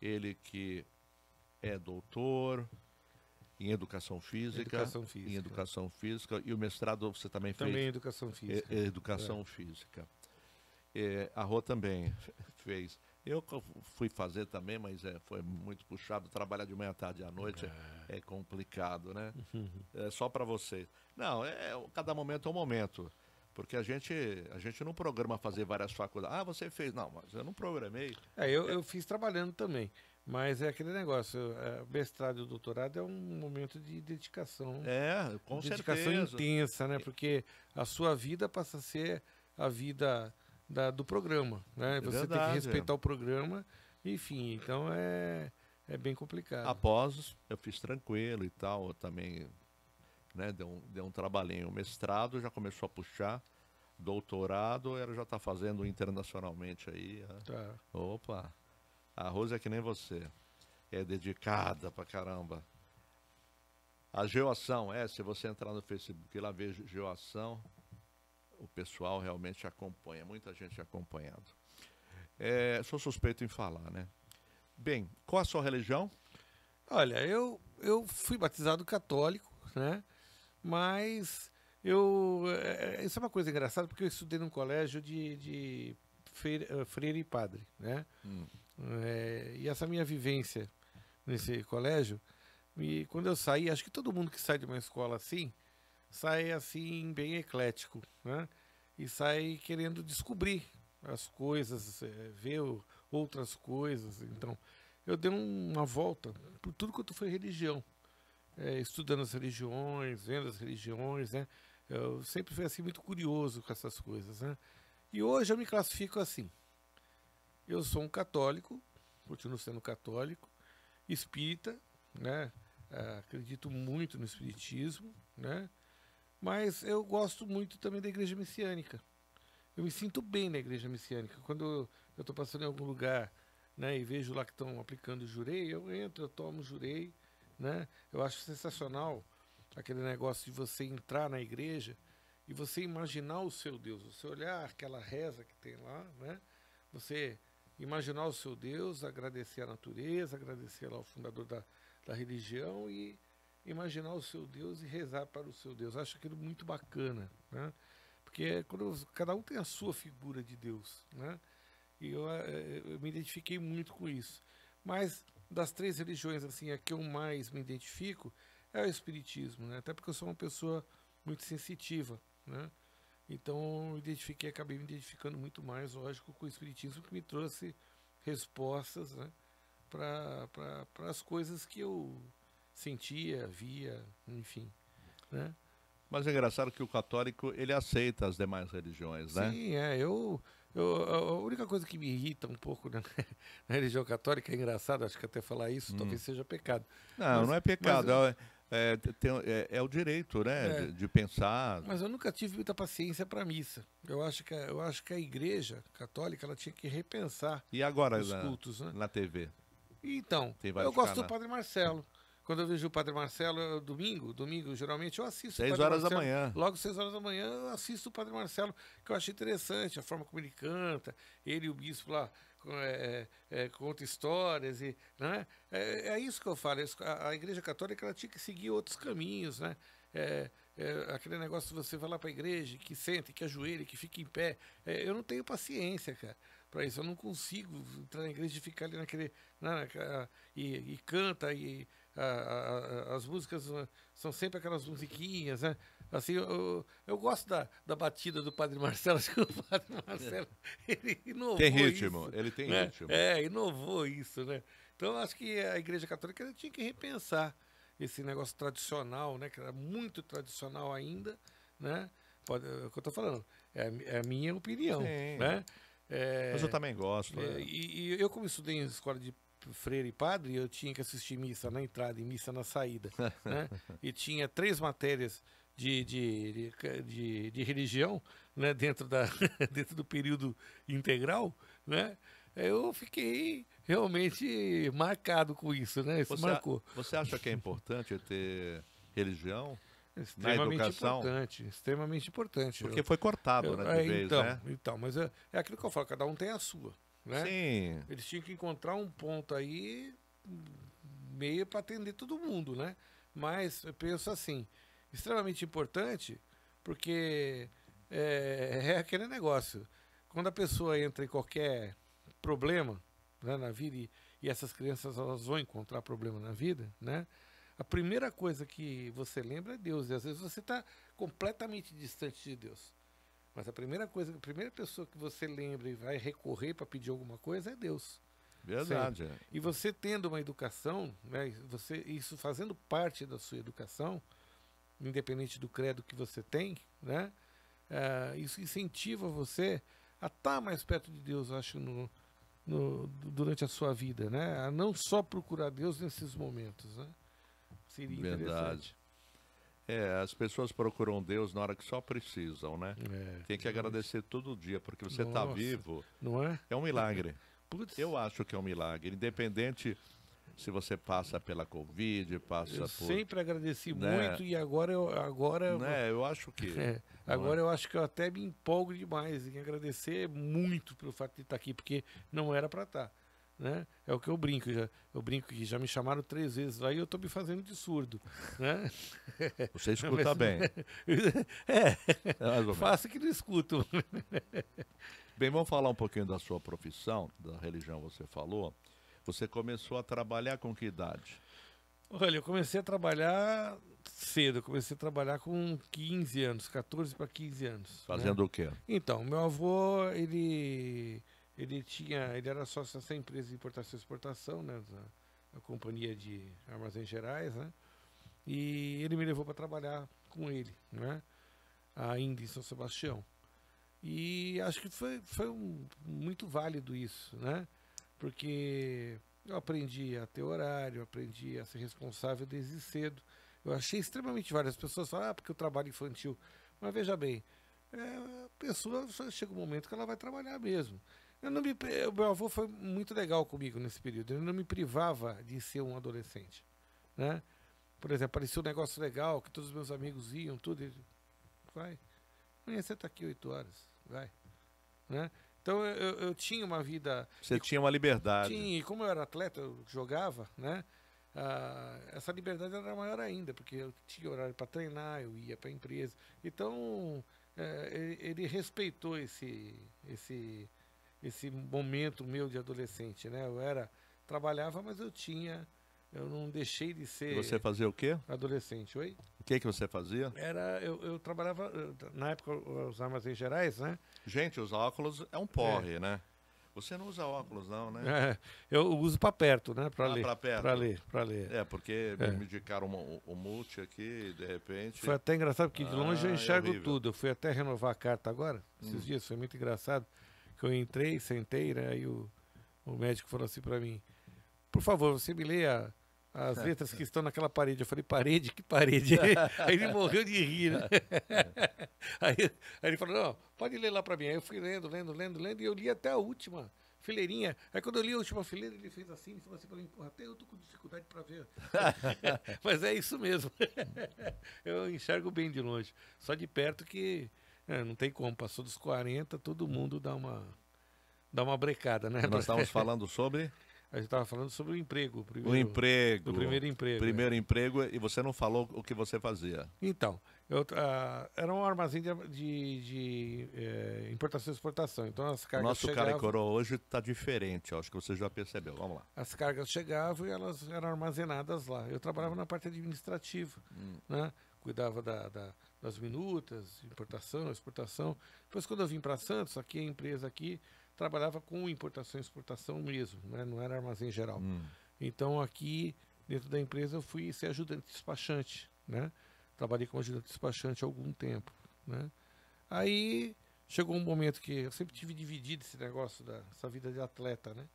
Ele que é doutor em educação física. Em educação física. E o mestrado você também fez? Também em educação física. Educação física. A Rô também fez. Eu fui fazer também, mas foi muito puxado. Trabalhar de manhã, tarde e à noite é complicado, né? É só para vocês. Não, cada momento é um momento. Porque a gente não programa fazer várias faculdades. Ah, você fez. Não, mas eu não programei. Eu fiz trabalhando também. Mas é aquele negócio, mestrado e doutorado é um momento de dedicação. Com dedicação certeza. intensa, né? Porque a sua vida passa a ser a vida do programa, né? Você verdade, tem que respeitar o programa, enfim, então é bem complicado. Após, eu fiz tranquilo e tal, eu também, né, deu um trabalhinho. O mestrado já começou a puxar, doutorado, ela já está fazendo internacionalmente aí. Tá. Opa! A Rosa é que nem você. É dedicada pra caramba. A Geoação, se você entrar no Facebook e lá ver Geoação, o pessoal realmente acompanha, muita gente acompanhando. Sou suspeito em falar, né? Bem, qual a sua religião? Olha, eu fui batizado católico, né? Mas isso é uma coisa engraçada, porque eu estudei num colégio de freire e padre, né? E essa minha vivência nesse colégio, quando eu saí, acho que todo mundo que sai de uma escola assim, sai assim bem eclético, né? E sai querendo descobrir as coisas, ver outras coisas. Então, eu dei uma volta por tudo quanto foi religião, estudando as religiões, vendo as religiões, né? Eu sempre fui assim muito curioso com essas coisas, né? E hoje eu me classifico assim. Eu sou um católico, continuo sendo católico, espírita, né? Acredito muito no espiritismo, né? Mas eu gosto muito também da igreja messiânica. Eu me sinto bem na igreja messiânica. Quando eu estou passando em algum lugar, né, e vejo lá que estão aplicando jurei, eu entro, eu tomo jurei, né? Eu acho sensacional aquele negócio de você entrar na igreja e você imaginar o seu Deus, você olhar aquela reza que tem lá, né? Você imaginar o seu Deus, agradecer a natureza, agradecer ao fundador da religião e imaginar o seu Deus e rezar para o seu Deus. Acho aquilo muito bacana, né? Porque cada um tem a sua figura de Deus, né? E eu me identifiquei muito com isso. Mas das três religiões, assim, a que eu mais me identifico é o espiritismo, né? Até porque eu sou uma pessoa muito sensitiva, né? Então acabei me identificando muito mais, lógico, com o espiritismo, que me trouxe respostas, né, para as coisas que eu sentia, via, enfim, né? Mas é engraçado que o católico, ele aceita as demais religiões, né? Sim, a única coisa que me irrita um pouco na religião católica, é engraçado, acho que até falar isso talvez seja pecado. Não, não é pecado, mas é o direito, né, É. de pensar. Mas eu nunca tive muita paciência para missa. Eu acho que a igreja católica ela tinha que repensar E agora os cultos, né? na TV? Então, Tem eu vários gosto do canais. Padre Marcelo. Quando eu vejo o Padre Marcelo domingo, geralmente eu assisto o 6 Padre horas da Marcelo. manhã. Logo 6 horas da manhã eu assisto o Padre Marcelo, que eu achei interessante, a forma como ele canta, ele e o bispo lá conta histórias, e, né? É isso que eu falo, a Igreja Católica ela tinha que seguir outros caminhos, né? Aquele negócio de você vai lá para a igreja, que senta, que ajoelha, que fica em pé. Eu não tenho paciência, cara, para isso. Eu não consigo entrar na igreja e ficar ali naquele. E canta, as músicas são sempre aquelas musiquinhas, né? Assim, eu gosto da batida do Padre Marcelo. Acho que o Padre Marcelo ele inovou Tem ritmo, isso, ele tem né? ritmo. Inovou isso, né? Então, eu acho que a Igreja Católica ela tinha que repensar esse negócio tradicional, né? Que era muito tradicional ainda, né? É o que eu estou falando. É a minha opinião, Sim. né? Mas eu também gosto. E eu, como estudei em escola de freira e padre, eu tinha que assistir missa na entrada e missa na saída, né? E tinha 3 matérias de religião, né? Dentro do período integral, né? Eu fiquei realmente marcado com isso, né? Isso marcou. Você acha que é importante ter religião na Extremamente educação? importante, extremamente importante. Porque foi cortado, né, de vez, né? Então, mas é aquilo que eu falo, cada um tem a sua, né? Sim. Eles tinham que encontrar um ponto aí meio para atender todo mundo, né? Mas eu penso assim, extremamente importante, porque é aquele negócio. Quando a pessoa entra em qualquer problema, né, na vida, e essas crianças elas vão encontrar problema na vida, né? A primeira coisa que você lembra é Deus. E às vezes você está completamente distante de Deus. Mas a primeira pessoa que você lembra e vai recorrer para pedir alguma coisa é Deus. Verdade. Sempre. E você tendo uma educação, né, isso fazendo parte da sua educação, independente do credo que você tem, né, isso incentiva você a estar mais perto de Deus, acho, durante a sua vida, né? A não só procurar Deus nesses momentos, né? Seria Verdade. As pessoas procuram Deus na hora que só precisam, né? Tem que agradecer todo dia, porque você está vivo. Não é? É um milagre. Putz. Eu acho que é um milagre. Independente se você passa pela Covid, Eu sempre agradeci muito e agora eu acho que... agora eu acho que eu até me empolgo demais em agradecer muito pelo fato de estar aqui, porque não era para estar. Né? É o que eu brinco, eu brinco que já me chamaram 3 vezes lá e eu estou me fazendo de surdo, né? Você escuta bem. Faça que não escuto. Bem, vamos falar um pouquinho da sua profissão, da religião você falou. Você começou a trabalhar com que idade? Olha, eu comecei a trabalhar cedo, eu comecei a trabalhar com 15 anos, 14 para 15 anos. Fazendo o quê? Então, meu avô, ele era sócio dessa empresa de importação e exportação, né, a companhia de armazéns gerais, né, e ele me levou para trabalhar com ele, né, ainda em São Sebastião. E acho que foi muito válido isso, né, porque eu aprendi a ter horário, aprendi a ser responsável desde cedo. Eu achei extremamente válido. As pessoas falam, porque eu trabalho infantil. Mas veja bem, a pessoa chega um momento que ela vai trabalhar mesmo. O meu avô foi muito legal comigo nesse período. Ele não me privava de ser um adolescente, né? Por exemplo, apareceu um negócio legal que todos os meus amigos iam, tudo. Ele, vai, amanhã você está aqui 8 horas, vai, né? Então eu tinha uma vida. Você tinha uma liberdade. Tinha, e como eu era atleta, eu jogava, né? Essa liberdade era maior ainda, porque eu tinha horário para treinar, eu ia para a empresa. Então ele respeitou esse momento meu de adolescente, né? Trabalhava, mas eu não deixei de ser. E você fazia o quê? Adolescente, oi? O que você fazia? Eu trabalhava, na época, os armazéns gerais, né? Gente, os óculos é um porre, né? Você não usa óculos, não, né? Eu uso para perto, né? Para ler. Para perto. Para ler. Porque me indicaram o multi aqui, de repente. Foi até engraçado, porque de longe eu enxergo horrível. tudo. Eu fui até renovar a carta agora, esses dias, foi muito engraçado. Que eu entrei, sentei, né? Aí o médico falou assim para mim: por favor, você me lê as letras que estão naquela parede. Eu falei: parede? Que parede? Aí ele morreu de rir, né? Aí ele falou: não, pode ler lá para mim. Aí eu fui lendo, e eu li até a última fileirinha. Aí quando eu li a última fileira, ele fez assim, ele falou assim para mim: porra, até eu tô com dificuldade para ver. Mas é isso mesmo. Eu enxergo bem de longe. Só de perto que não tem como. Passou dos 40, todo mundo dá uma brecada, né? Nós estávamos falando sobre... A gente estava falando sobre o emprego. O emprego. O primeiro emprego. Primeiro emprego, e você não falou o que você fazia. Então, era um armazém de importação e exportação. Então as cargas Nosso chegavam... cara e coroa hoje está diferente, acho que você já percebeu. Vamos lá. As cargas chegavam e elas eram armazenadas lá. Eu trabalhava na parte administrativa, né? Cuidava das minutas, importação, exportação. Depois, quando eu vim para Santos, aqui a empresa aqui trabalhava com importação e exportação mesmo, né? Não era armazém geral. Então, aqui, dentro da empresa, eu fui ser ajudante despachante, né? Trabalhei como ajudante despachante há algum tempo, né? Aí, chegou um momento que eu sempre tive dividido esse negócio dessa vida de atleta, né?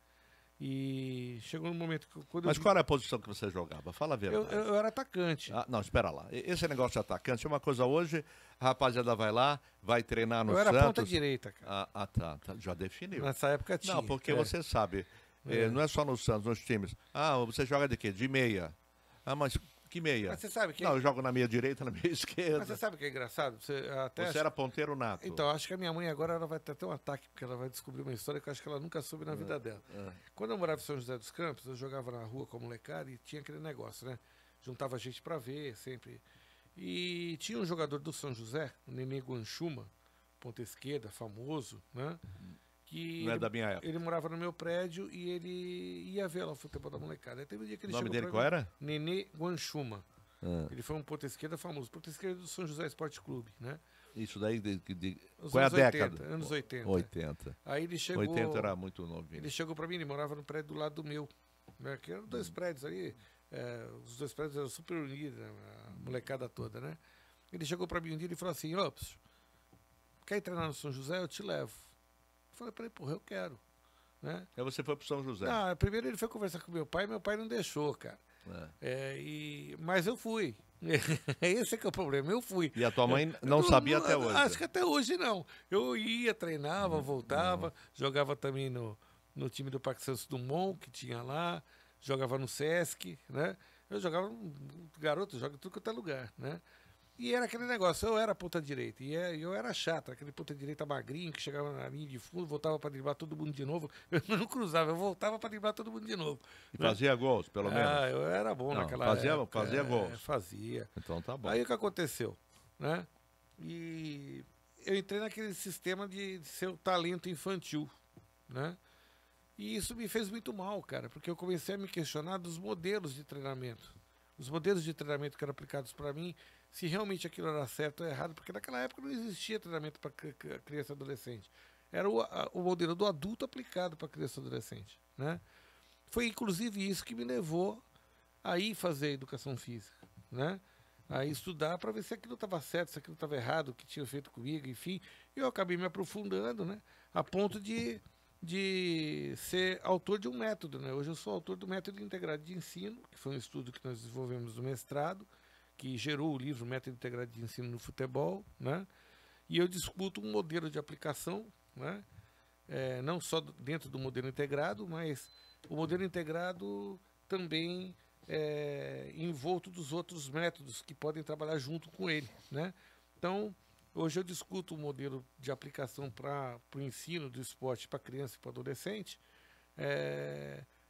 E chegou um momento que... Mas qual era a posição que você jogava? Fala a verdade. Eu era atacante. Não, espera lá. Esse negócio de atacante é uma coisa hoje, a rapaziada vai lá, vai treinar no Eu Santos. era ponta direita, cara. Tá. Já definiu. Nessa época tinha. Não, porque você sabe, não é só no Santos, nos times. Você joga de quê? De meia. Mas que meia? Mas você sabe que... Não, eu jogo na meia direita, na meia esquerda. Mas você sabe o que é engraçado? Você era ponteiro nato. Então, acho que a minha mãe agora ela vai ter até um ataque, porque ela vai descobrir uma história que eu acho que ela nunca soube na vida dela. Quando eu morava em São José dos Campos, eu jogava na rua como molecada e tinha aquele negócio, né? Juntava gente pra ver, sempre. E tinha um jogador do São José, o Nenê Guanchuma, ponta esquerda, famoso, né? Que não é da minha época. Ele morava no meu prédio e ele ia ver lá o futebol da molecada. Aí teve um dia que ele o nome chegou dele qual era? Nenê Guanchuma. Ele foi um ponta esquerda famoso. Ponta esquerda do São José Esporte Clube, né? Isso daí, qual é a década? Anos 80. 80. Aí ele chegou... 80 era muito novinho. Ele chegou pra mim, ele morava no prédio do lado do meu. Né? Que eram dois prédios ali. Os dois prédios eram super unidos, né? A molecada toda, né? Ele chegou pra mim um dia e falou assim: Ops, quer ir treinar no São José? Eu te levo. Eu falei pra ele: porra, eu quero. Né? Aí você foi pro São José. Primeiro ele foi conversar com meu pai não deixou, cara. Mas eu fui. Esse é que é o problema, eu fui. E a tua mãe não sabia até hoje? Acho que até hoje não. Eu ia, treinava, voltava, jogava também no time do Parque Santos Dumont, que tinha lá, jogava no Sesc, né? Eu jogava, garoto, joga em tudo quanto é lugar, né? E era aquele negócio, eu era ponta direita, e eu era chato, aquele ponta direita magrinho, que chegava na linha de fundo, voltava para driblar todo mundo de novo. Eu não cruzava, eu voltava para driblar todo mundo de novo. E fazia gols, pelo menos? Eu era bom naquela época. Fazia gols? Fazia. Então tá bom. Aí o que aconteceu, né? E eu entrei naquele sistema de ser o talento infantil, né? E isso me fez muito mal, cara, porque eu comecei a me questionar dos modelos de treinamento. Os modelos de treinamento que eram aplicados para mim, se realmente aquilo era certo ou errado, porque naquela época não existia treinamento para criança e adolescente. Era o modelo do adulto aplicado para criança e adolescente, né? Foi inclusive isso que me levou a ir fazer educação física, né? A estudar para ver se aquilo estava certo, se aquilo estava errado, o que tinha feito comigo, enfim. E eu acabei me aprofundando, né? A ponto de ser autor de um método, né? Hoje eu sou autor do método integrado de ensino, que foi um estudo que nós desenvolvemos no mestrado, que gerou o livro Método Integrado de Ensino no Futebol, né? E eu discuto um modelo de aplicação, né? Não só dentro do modelo integrado, mas o modelo integrado também envolto dos outros métodos que podem trabalhar junto com ele, né? Então, hoje eu discuto o modelo de aplicação para o ensino do esporte para criança e para adolescente,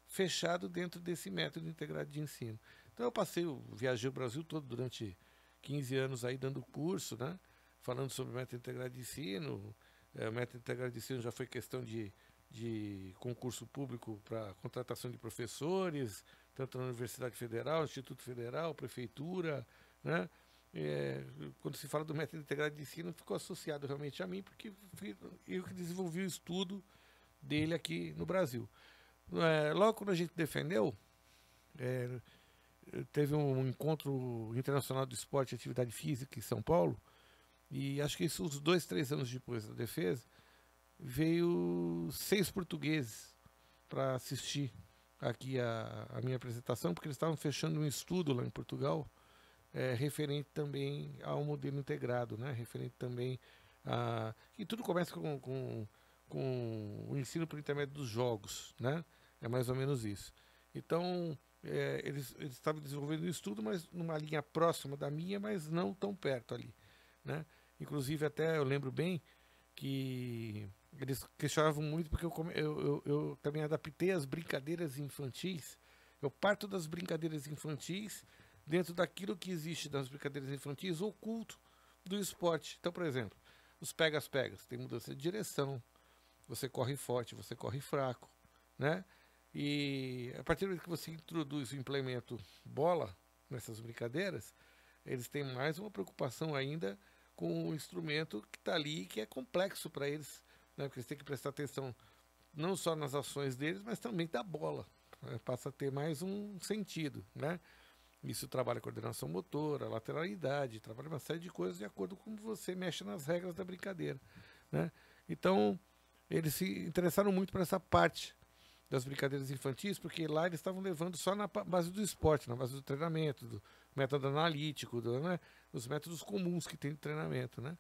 fechado dentro desse método integrado de ensino. Então eu viajei o Brasil todo durante 15 anos aí dando curso, né? Falando sobre o método integrado de ensino. O método integrado de ensino já foi questão de concurso público para contratação de professores, tanto na Universidade Federal, Instituto Federal, Prefeitura, né? Quando se fala do método integrado de ensino, ficou associado realmente a mim, porque fui eu que desenvolvi o estudo dele aqui no Brasil. Logo quando a gente defendeu, teve um encontro internacional do esporte e atividade física em São Paulo, e acho que isso, uns 2, 3 anos depois da defesa, veio 6 portugueses para assistir aqui a minha apresentação, porque eles estavam fechando um estudo lá em Portugal, referente também ao modelo integrado, né? Referente também a... E tudo começa com o ensino por intermédio dos jogos, né? É mais ou menos isso. Então, eles estavam desenvolvendo um estudo, mas numa linha próxima da minha, mas não tão perto ali, né? Inclusive, até eu lembro bem que eles questionavam muito, porque eu também adaptei as brincadeiras infantis. Eu parto das brincadeiras infantis dentro daquilo que existe nas brincadeiras infantis oculto do esporte. Então, por exemplo, os pegas-pegas, tem mudança de direção, você corre forte, você corre fraco, né? E a partir do momento que você introduz o implemento bola nessas brincadeiras, eles têm mais uma preocupação ainda com o instrumento que está ali, que é complexo para eles, né? Porque eles têm que prestar atenção não só nas ações deles, mas também da bola, né? Passa a ter mais um sentido, né? Isso trabalha a coordenação motora, a lateralidade, trabalha uma série de coisas de acordo com como você mexe nas regras da brincadeira, né? Então, eles se interessaram muito por essa parte das brincadeiras infantis, porque lá eles estavam levando só na base do esporte, na base do treinamento, do método analítico, né? Dos métodos comuns que tem de treinamento, né?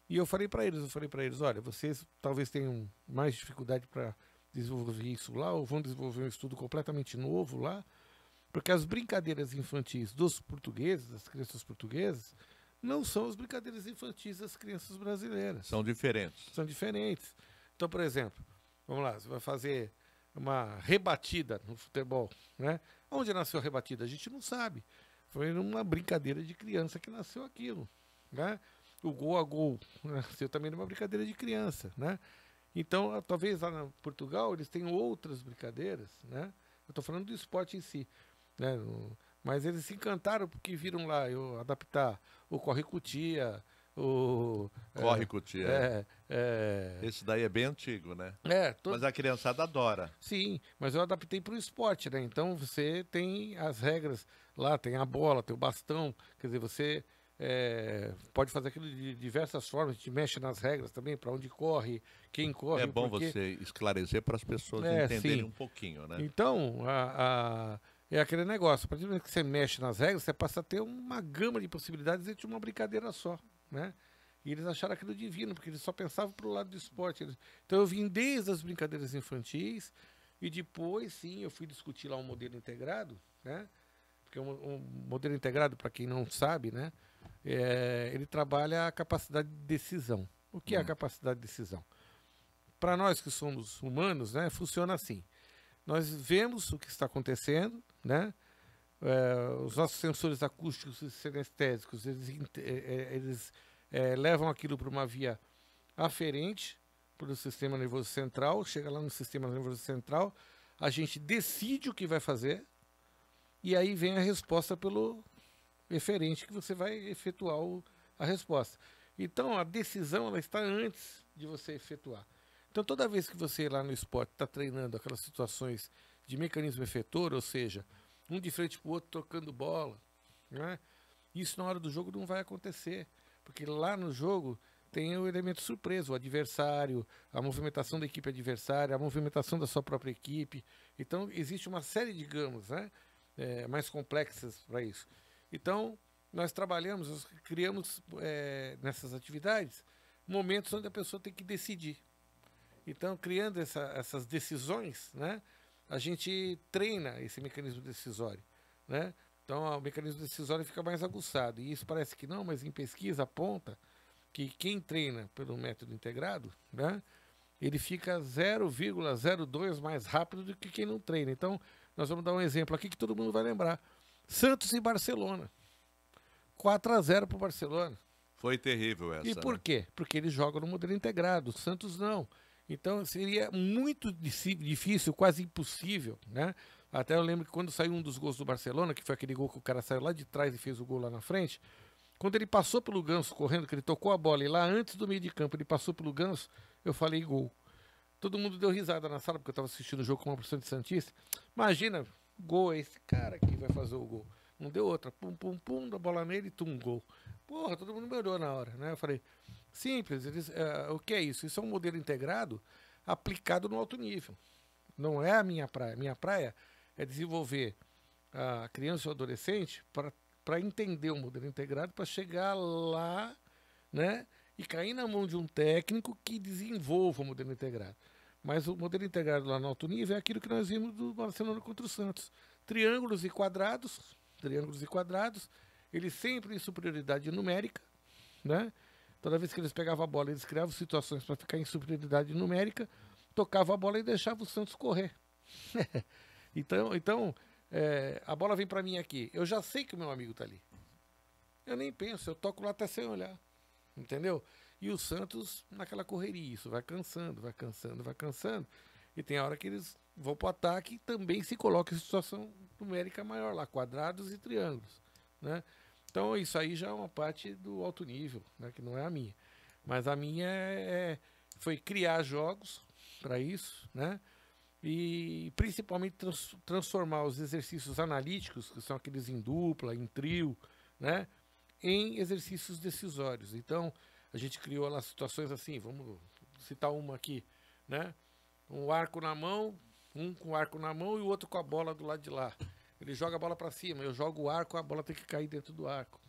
E eu falei para eles, olha, vocês talvez tenham mais dificuldade para desenvolver isso lá, ou vão desenvolver um estudo completamente novo lá, porque as brincadeiras infantis dos portugueses, das crianças portuguesas, não são as brincadeiras infantis das crianças brasileiras. São diferentes. São diferentes. Então, por exemplo, vamos lá, você vai fazer uma rebatida no futebol, né? Onde nasceu a rebatida? A gente não sabe. Foi numa brincadeira de criança que nasceu aquilo, né? O gol a gol nasceu também numa brincadeira de criança, né? Então, talvez lá em Portugal eles tenham outras brincadeiras, né? Eu estou falando do esporte em si, né? Mas eles se encantaram porque viram lá eu adaptar o corre-cutia, o... Corre-cutia. Esse daí é bem antigo, né? Mas a criançada adora. Sim, mas eu adaptei para o esporte, né? Então você tem as regras lá, tem a bola, tem o bastão, quer dizer, você pode fazer aquilo de diversas formas, a gente mexe nas regras também, para onde corre, quem corre. É bom você esclarecer para as pessoas entenderem um pouquinho, né? Então, é aquele negócio, a partir do momento que você mexe nas regras, você passa a ter uma gama de possibilidades dentro de uma brincadeira só, né? E eles acharam aquilo divino, porque eles só pensavam pro lado do esporte. Então eu vim desde as brincadeiras infantis e depois, sim, eu fui discutir lá um modelo integrado, né? Porque um modelo integrado, para quem não sabe, né? Ele trabalha a capacidade de decisão. O que é a capacidade de decisão? Para nós que somos humanos, né? Funciona assim. Nós vemos o que está acontecendo, né? Os nossos sensores acústicos e sinestésicos, eles levam aquilo para uma via aferente para o sistema nervoso central, chega lá no sistema nervoso central, a gente decide o que vai fazer e aí vem a resposta pelo eferente que você vai efetuar a resposta. Então a decisão ela está antes de você efetuar. Então toda vez que você lá no esporte está treinando aquelas situações de mecanismo efetor, ou seja, um de frente para o outro trocando bola, né? Isso na hora do jogo não vai acontecer. Porque lá no jogo tem o elemento surpresa, o adversário, a movimentação da equipe adversária, a movimentação da sua própria equipe. Então, existe uma série de gamos, né? Mais complexas para isso. Então, nós trabalhamos, nós criamos nessas atividades momentos onde a pessoa tem que decidir. Então, criando essas decisões, né? A gente treina esse mecanismo decisório, né? Então, o mecanismo decisório fica mais aguçado. E isso parece que não, mas em pesquisa aponta que quem treina pelo método integrado, né, ele fica 0,02 mais rápido do que quem não treina. Então, nós vamos dar um exemplo aqui que todo mundo vai lembrar. Santos e Barcelona. 4-0 para o Barcelona. Foi terrível essa. E por quê? Porque eles jogam no modelo integrado. O Santos não. Então, seria muito difícil, quase impossível, né? Até eu lembro que quando saiu um dos gols do Barcelona, que foi aquele gol que o cara saiu lá de trás e fez o gol lá na frente, quando ele passou pelo Ganso correndo, que ele tocou a bola e lá antes do meio de campo ele passou pelo Ganso, eu falei gol. Todo mundo deu risada na sala, porque eu estava assistindo o jogo com uma professora de Santista. Imagina, gol, é esse cara aqui vai fazer o gol. Não deu outra. Pum, pum, pum, da bola nele e tum, gol. Porra, todo mundo me olhou na hora, né? Eu falei, simples, o que é isso? Isso é um modelo integrado aplicado no alto nível. Não é a minha praia. Minha praia é desenvolver a criança e o adolescente para entender o modelo integrado, para chegar lá, né? E cair na mão de um técnico que desenvolva o modelo integrado. Mas o modelo integrado lá no alto nível é aquilo que nós vimos do Barcelona contra o Santos. Triângulos e quadrados, eles sempre em superioridade numérica, né? Toda vez que eles pegavam a bola, eles criavam situações para ficar em superioridade numérica, tocavam a bola e deixavam o Santos correr. Então a bola vem para mim aqui. Eu já sei que o meu amigo está ali. Eu nem penso, eu toco lá até sem olhar. Entendeu? E o Santos naquela correria, isso vai cansando. E tem a hora que eles vão para o ataque e também se colocam em situação numérica maior lá, quadrados e triângulos, né? Então isso aí já é uma parte do alto nível, né? Que não é a minha. Mas a minha foi criar jogos para isso, né? E principalmente transformar os exercícios analíticos, que são aqueles em dupla, em trio, né? Em exercícios decisórios. Então, a gente criou lá situações assim, vamos citar uma aqui, né? Um arco na mão, um com o arco na mão e o outro com a bola do lado de lá. Ele joga a bola para cima, eu jogo o arco, a bola tem que cair dentro do arco.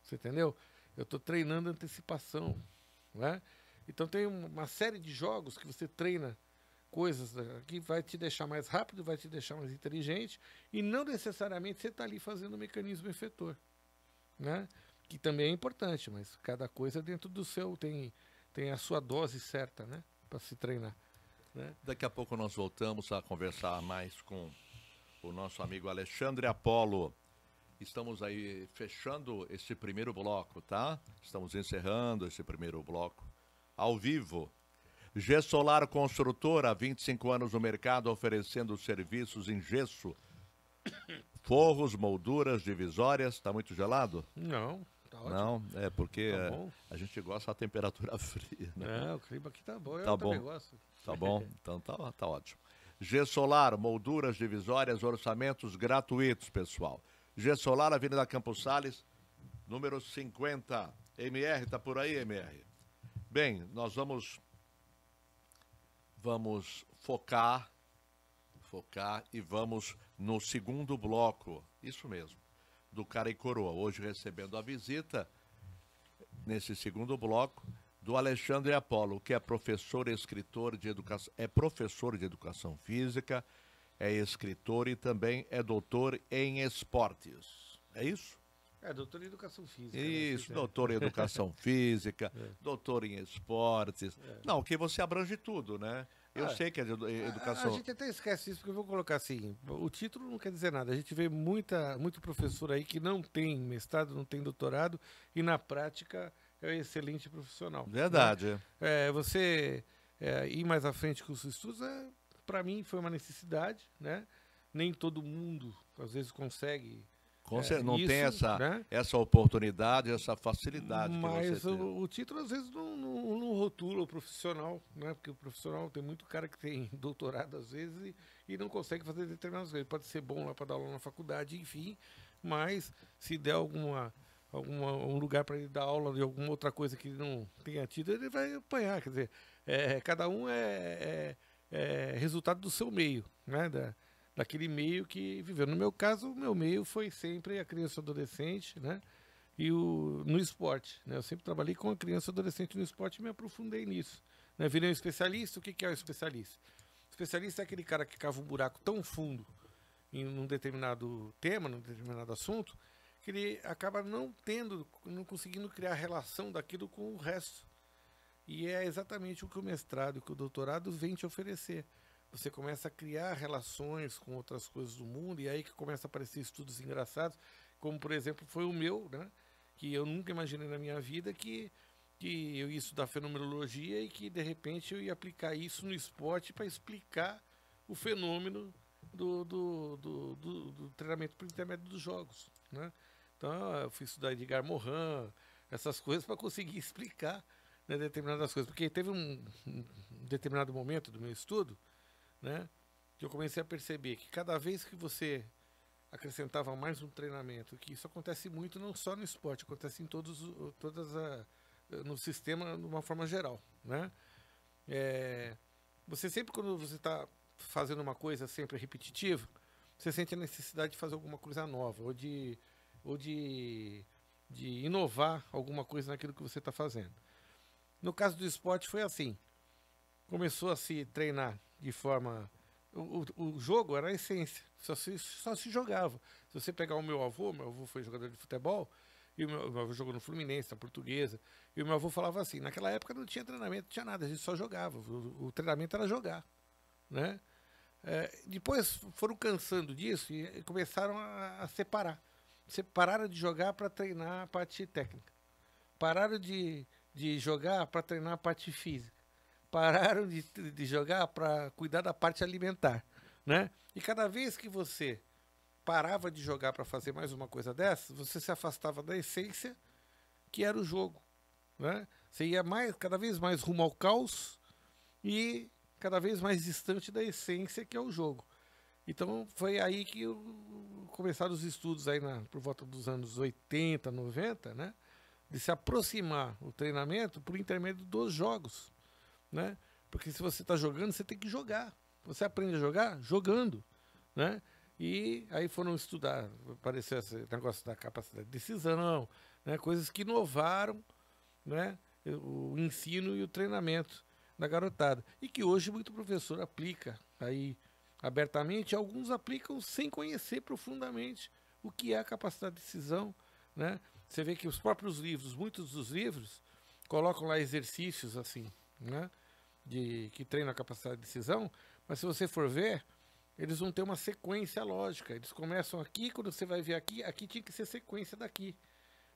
Você entendeu? Eu estou treinando antecipação, né? Então tem uma série de jogos que você treina coisas que vai te deixar mais rápido, vai te deixar mais inteligente e não necessariamente você está ali fazendo o mecanismo efetor, né? Que também é importante, mas cada coisa dentro do seu tem a sua dose certa, né? Para se treinar, né? Daqui a pouco nós voltamos a conversar mais com o nosso amigo Alexandre Apolo. Estamos aí fechando esse primeiro bloco, tá? Estamos encerrando esse primeiro bloco ao vivo. Gessolar Construtora, há 25 anos no mercado, oferecendo serviços em gesso, forros, molduras, divisórias. Está muito gelado? Não, tá ótimo. Não, é porque Tá a gente gosta da temperatura fria, né? O clima aqui tá bom, Tá eu bom. também gosto. Tá bom? Então tá ótimo. Gessolar, molduras, divisórias, orçamentos gratuitos, pessoal. Gessolar, Avenida Campos Sales, número 50. MR, tá por aí, MR? Bem, nós vamos focar e vamos no segundo bloco, isso mesmo, do Cara e Coroa. Hoje recebendo a visita, nesse segundo bloco, do Alexandre Apolo, que é professor e escritor de educação, é professor de educação física, é escritor e também é doutor em esportes. É isso? É, doutor em educação física. Isso, doutor em educação física, doutor em esportes. Não, que você abrange tudo, né? Eu sei que é de educação. A gente até esquece isso, porque eu vou colocar assim, o título não quer dizer nada. A gente vê muito professor aí que não tem mestrado, não tem doutorado, e na prática é um excelente profissional. Verdade. Né? Você ir mais à frente com os estudos, para mim, foi uma necessidade, né? Nem todo mundo, às vezes, consegue... Não isso, tem né? essa oportunidade, essa facilidade. Mas que você o título às vezes não rotula o profissional, né? Porque o profissional tem muito cara que tem doutorado às vezes e não consegue fazer determinadas coisas. Pode ser bom lá para dar aula na faculdade, enfim, mas se der um lugar para ele dar aula de alguma outra coisa que ele não tenha tido, ele vai apanhar. Quer dizer, cada um é resultado do seu meio, né? Daquele meio que viveu. No meu caso, o meu meio foi sempre a criança e adolescente, né? E no esporte, né? Eu sempre trabalhei com a criança e adolescente no esporte e me aprofundei nisso. Né? Virei um especialista. O que é um especialista? Especialista é aquele cara que cava um buraco tão fundo em um determinado tema, num determinado assunto, que ele acaba não conseguindo criar relação daquilo com o resto. E é exatamente o que o mestrado e que o doutorado vem te oferecer. Você começa a criar relações com outras coisas do mundo e aí que começa a aparecer estudos engraçados, como por exemplo foi o meu, né? Que eu nunca imaginei na minha vida que eu ia estudar fenomenologia e que de repente eu ia aplicar isso no esporte para explicar o fenômeno do treinamento por intermédio dos jogos, né? Então eu fui estudar Edgar Morin, essas coisas para conseguir explicar, né, determinadas coisas. Porque teve um determinado momento do meu estudo, né, que eu comecei a perceber que cada vez que você acrescentava mais um treinamento, que isso acontece muito não só no esporte, acontece em no sistema de uma forma geral, né? Você sempre, quando você está fazendo uma coisa sempre repetitiva, você sente a necessidade de fazer alguma coisa nova, de inovar alguma coisa naquilo que você está fazendo. No caso do esporte foi assim, começou a se treinar de forma... O jogo era a essência, só se jogava. Se você pegar o meu avô foi jogador de futebol, e o meu avô jogou no Fluminense, na Portuguesa, e o meu avô falava assim, naquela época não tinha treinamento, não tinha nada, a gente só jogava, o treinamento era jogar, né? Depois foram cansando disso e começaram a separar. Pararam de jogar para treinar a parte técnica, pararam de jogar para treinar a parte física, pararam de jogar para cuidar da parte alimentar, né? E cada vez que você parava de jogar para fazer mais uma coisa dessa, você se afastava da essência que era o jogo, né? Você ia cada vez mais rumo ao caos e cada vez mais distante da essência que é o jogo. Então foi aí que começaram os estudos aí por volta dos anos 80, 90, né? De se aproximar o treinamento por intermédio dos jogos, né? Porque se você está jogando, você tem que jogar. Você aprende a jogar jogando, né? E aí foram estudar, apareceu esse negócio da capacidade de decisão, né? Coisas que inovaram, né? O ensino e o treinamento da garotada. E que hoje muito professor aplica aí abertamente, alguns aplicam sem conhecer profundamente o que é a capacidade de decisão, né? Você vê que os próprios livros, muitos dos livros, colocam lá exercícios assim, né? Que treinam a capacidade de decisão, mas se você for ver, eles vão ter uma sequência lógica. Eles começam aqui, quando você vai ver aqui tinha que ser sequência daqui.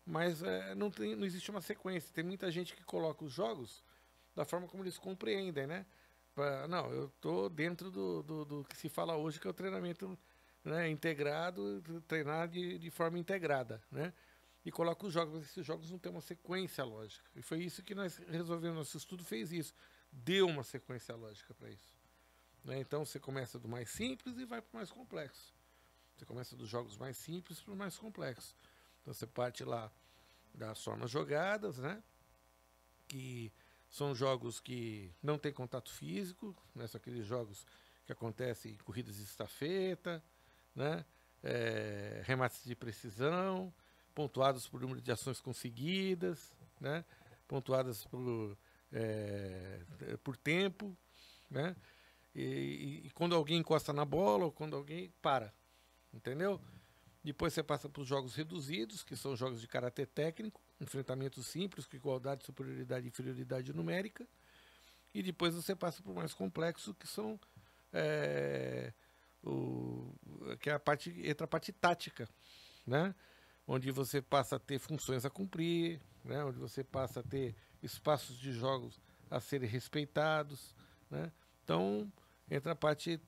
Mas não existe uma sequência. Tem muita gente que coloca os jogos da forma como eles compreendem, né? Não, eu estou dentro do que se fala hoje, que é o treinamento, né, integrado, treinar de forma integrada, né? E coloca os jogos, mas esses jogos não têm uma sequência lógica. E foi isso que nós resolvemos, nosso estudo fez isso. Deu uma sequência lógica para isso. Né? Então você começa do mais simples e vai para o mais complexo. Você começa dos jogos mais simples para o mais complexo. Então você parte lá das formas jogadas, né? Que são jogos que não tem contato físico, né? São aqueles jogos que acontecem em corridas de estafeta, né? Remates de precisão, pontuados por número de ações conseguidas, né? Pontuadas por tempo, né? E quando alguém encosta na bola ou quando alguém para, entendeu? Depois você passa para os jogos reduzidos, que são jogos de caráter técnico, enfrentamentos simples, com igualdade, superioridade e inferioridade numérica. E depois você passa para o mais complexo, que são que é entra a parte tática, né? Onde você passa a ter funções a cumprir, né? Onde você passa a ter espaços de jogos a serem respeitados, né? Então entra a parte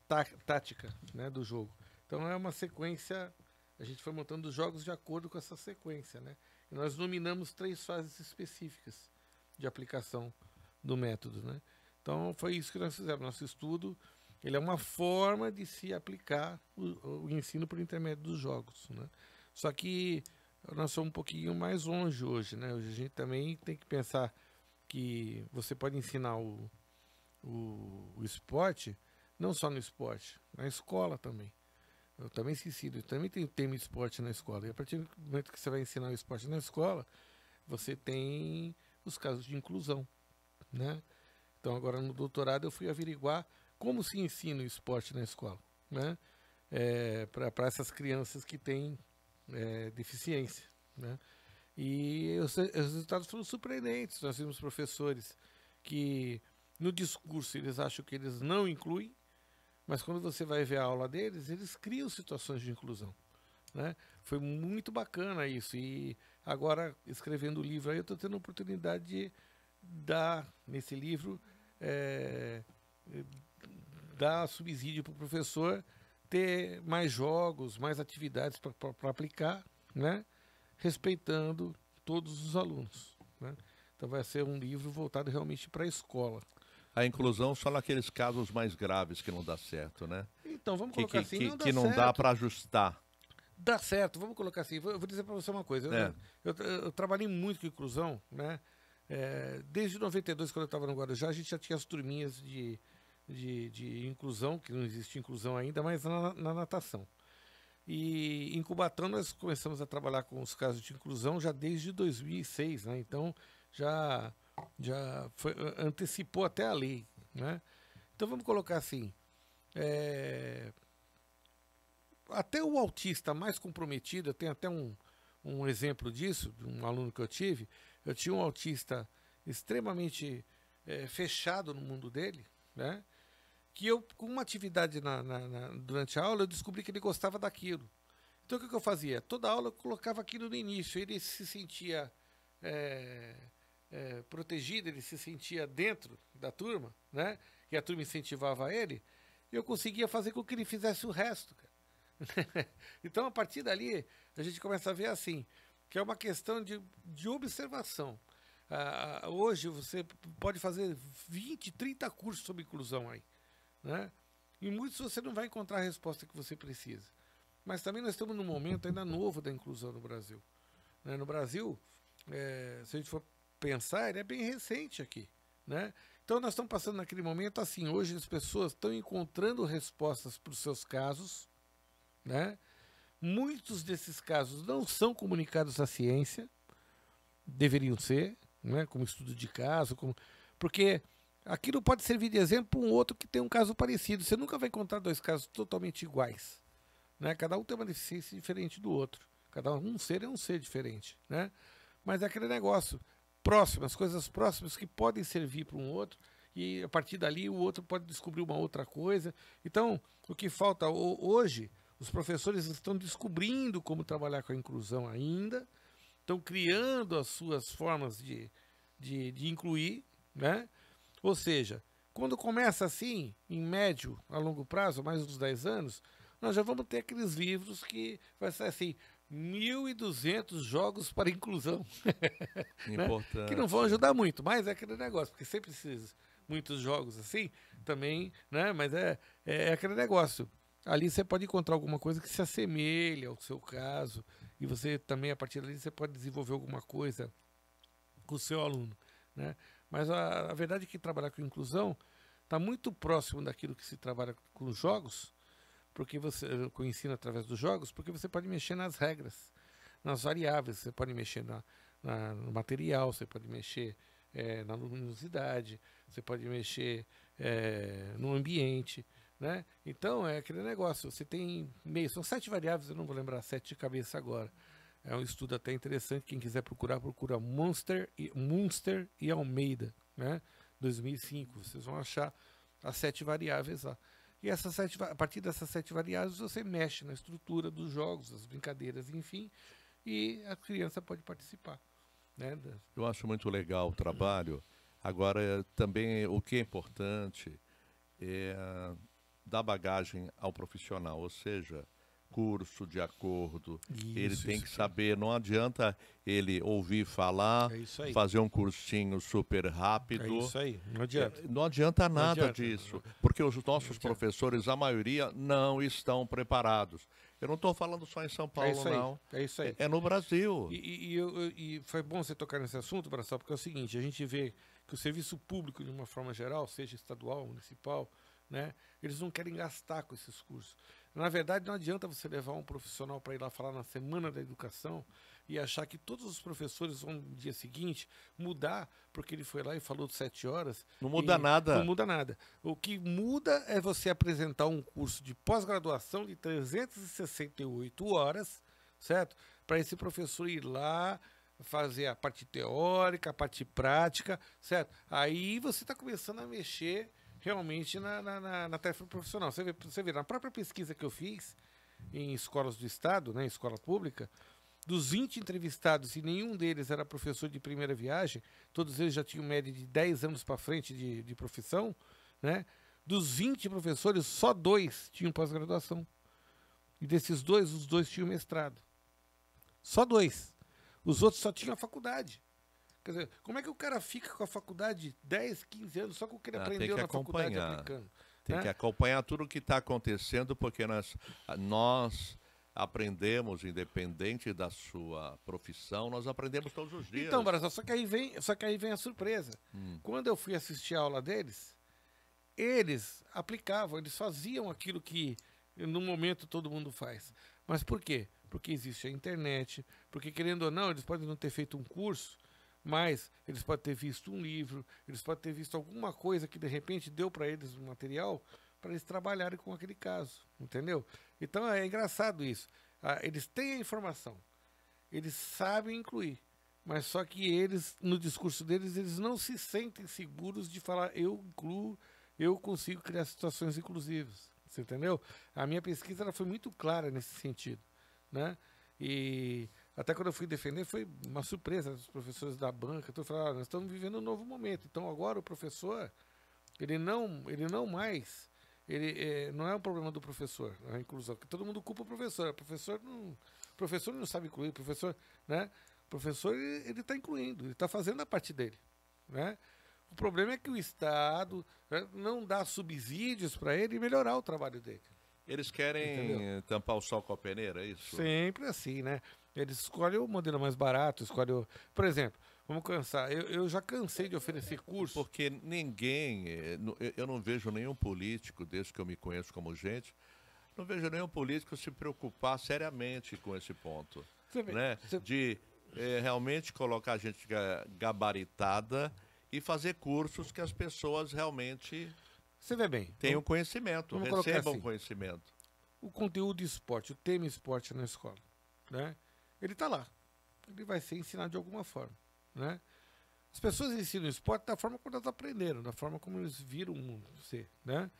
tática, né, do jogo. Então é uma sequência, a gente foi montando os jogos de acordo com essa sequência, né? E nós nominamos 3 fases específicas de aplicação do método, né? Então foi isso que nós fizemos. Nosso estudo, ele é uma forma de se aplicar o ensino por intermédio dos jogos, né? Só que nós somos um pouquinho mais longe hoje, né? Hoje a gente também tem que pensar que você pode ensinar o esporte, não só no esporte, na escola também. Eu também ensino, também tem tema esporte na escola. E a partir do momento que você vai ensinar o esporte na escola, você tem os casos de inclusão, né? Então agora no doutorado eu fui averiguar como se ensina o esporte na escola, né? Para essas crianças que têm deficiência, né? E os resultados foram surpreendentes. Nós vimos professores que no discurso eles acham que eles não incluem, mas quando você vai ver a aula deles, eles criam situações de inclusão, né? Foi muito bacana isso. E agora, escrevendo o livro, aí eu estou tendo a oportunidade de dar, nesse livro, dar subsídio para o professor ter mais jogos, mais atividades para aplicar, né? Respeitando todos os alunos, né? Então, Então vai ser um livro voltado realmente para a escola. A inclusão só naqueles casos mais graves que não dá certo, né? Então, vamos colocar assim, não dá que não certo. dá para ajustar. Dá certo, vamos colocar assim. Eu vou dizer para você uma coisa. Eu trabalhei muito com inclusão, né? Desde 92, quando eu estava no Guarujá, a gente já tinha as turminhas de inclusão, que não existe inclusão ainda, mas na natação. E em Cubatão nós começamos a trabalhar com os casos de inclusão já desde 2006, né? Então já antecipou até a lei, né? Então vamos colocar assim, até o autista mais comprometido, eu tenho até um exemplo disso, de um aluno que eu tinha um autista extremamente fechado no mundo dele, né? Que eu, com uma atividade durante a aula, eu descobri que ele gostava daquilo. Então, o que eu fazia? Toda aula eu colocava aquilo no início. Ele se sentia protegido, ele se sentia dentro da turma, né? E a turma incentivava ele. E eu conseguia fazer com que ele fizesse o resto, cara. Então, a partir dali, a gente começa a ver assim, que é uma questão de observação. Hoje, você pode fazer 20, 30 cursos sobre inclusão aí. Né? E muitos você não vai encontrar a resposta que você precisa. Mas também nós estamos num momento ainda novo da inclusão no Brasil. Né? No Brasil, se a gente for pensar, ele é bem recente aqui. Né? Então nós estamos passando naquele momento assim, hoje as pessoas estão encontrando respostas para os seus casos. Né? Muitos desses casos não são comunicados à ciência, deveriam ser, né? Como estudo de caso, porque aquilo pode servir de exemplo para um outro que tem um caso parecido. Você nunca vai encontrar dois casos totalmente iguais. Né? Cada um tem uma deficiência diferente do outro. Cada um ser é um ser diferente. Né? Mas é aquele negócio próximo, as coisas próximas que podem servir para um outro e a partir dali o outro pode descobrir uma outra coisa. Então, o que falta hoje, os professores estão descobrindo como trabalhar com a inclusão ainda, estão criando as suas formas de incluir, né? Ou seja, quando começa assim, em médio, a longo prazo, mais uns 10 anos, nós já vamos ter aqueles livros que vai ser assim, 1.200 jogos para inclusão. Importante. Né? Que não vão ajudar muito, mas é aquele negócio, porque sempre precisa muitos jogos assim, também, né? Mas é aquele negócio. Ali você pode encontrar alguma coisa que se assemelhe ao seu caso, e você também, a partir dali, você pode desenvolver alguma coisa com o seu aluno, né? Mas a verdade é que trabalhar com inclusão está muito próximo daquilo que se trabalha com os jogos, porque com o ensino através dos jogos, porque você pode mexer nas regras, nas variáveis, você pode mexer no material, você pode mexer na luminosidade, você pode mexer no ambiente, né? Então é aquele negócio, você tem são 7 variáveis, eu não vou lembrar 7 de cabeça agora. É um estudo até interessante, quem quiser procurar, procura Munster e Almeida, né? 2005, vocês vão achar as 7 variáveis lá. E a partir dessas 7 variáveis você mexe na estrutura dos jogos, das brincadeiras, enfim, e a criança pode participar. Né? Eu acho muito legal o trabalho. Agora, também o que é importante é dar bagagem ao profissional, ou seja, curso de acordo, ele tem que saber, não adianta ele ouvir falar, fazer um cursinho super rápido. É isso aí, não adianta. Não adianta nada disso, porque os nossos professores, a maioria, não estão preparados. Eu não estou falando só em São Paulo, não. É isso aí. É no Brasil. E foi bom você tocar nesse assunto, Braçal, porque é o seguinte, a gente vê que o serviço público, de uma forma geral, seja estadual, municipal, né, eles não querem gastar com esses cursos. Na verdade, não adianta você levar um profissional para ir lá falar na Semana da Educação e achar que todos os professores vão, no dia seguinte, mudar, porque ele foi lá e falou 7 horas. Não muda nada. Não muda nada. O que muda é você apresentar um curso de pós-graduação de 368 horas, certo? Para esse professor ir lá, fazer a parte teórica, a parte prática, certo? Aí você está começando a mexer realmente na tarefa profissional. Você vê, na própria pesquisa que eu fiz em escolas do Estado, né, escola pública, dos 20 entrevistados, e nenhum deles era professor de primeira viagem, todos eles já tinham média de 10 anos para frente de profissão, né? Dos 20 professores, só 2 tinham pós-graduação. E desses 2, os 2 tinham mestrado. Só 2. Os outros só tinham a faculdade. Quer dizer, como é que o cara fica com a faculdade 10, 15 anos só com o que ele Tem aprendeu que na faculdade acompanhar. aplicando? Tem Né? que acompanhar tudo o que está acontecendo, porque nós aprendemos, independente da sua profissão, nós aprendemos todos os dias. Então, Brasil, só que aí vem a surpresa. Quando eu fui assistir a aula deles, eles aplicavam, eles faziam aquilo que no momento todo mundo faz. Mas por quê? Porque existe a internet, porque querendo ou não, eles podem não ter feito um curso, mas eles podem ter visto um livro, eles podem ter visto alguma coisa que de repente deu para eles um material para eles trabalharem com aquele caso, entendeu? Então é engraçado isso. Eles têm a informação, eles sabem incluir, mas só que eles, no discurso deles, eles não se sentem seguros de falar eu incluo, eu consigo criar situações inclusivas, você entendeu? A minha pesquisa ela foi muito clara nesse sentido, né? E até quando eu fui defender foi uma surpresa dos professores da banca, então falaram, nós estamos vivendo um novo momento, então agora o professor, ele não mais, não é um problema do professor, a inclusão, porque todo mundo culpa o professor não sabe incluir, o professor, né? O professor ele está incluindo, ele está fazendo a parte dele, né? O problema é que o Estado, né, não dá subsídios para ele melhorar o trabalho dele. Eles querem tampar o sol com a peneira, é isso? Sempre assim, né? Eles escolhem o modelo mais barato, escolhem o... Por exemplo, vamos cansar. Eu já cansei de oferecer curso. Porque ninguém, eu não vejo nenhum político, desde que eu me conheço como gente, não vejo nenhum político se preocupar seriamente com esse ponto. Né? De realmente colocar a gente gabaritada e fazer cursos que as pessoas realmente Você vê bem. tenham conhecimento, recebam assim, conhecimento. O conteúdo de esporte, o tema esporte na escola, né? Ele está lá. Ele vai ser ensinado de alguma forma, né? As pessoas ensinam esporte da forma como elas aprenderam, da forma como eles viram o mundo ser, né?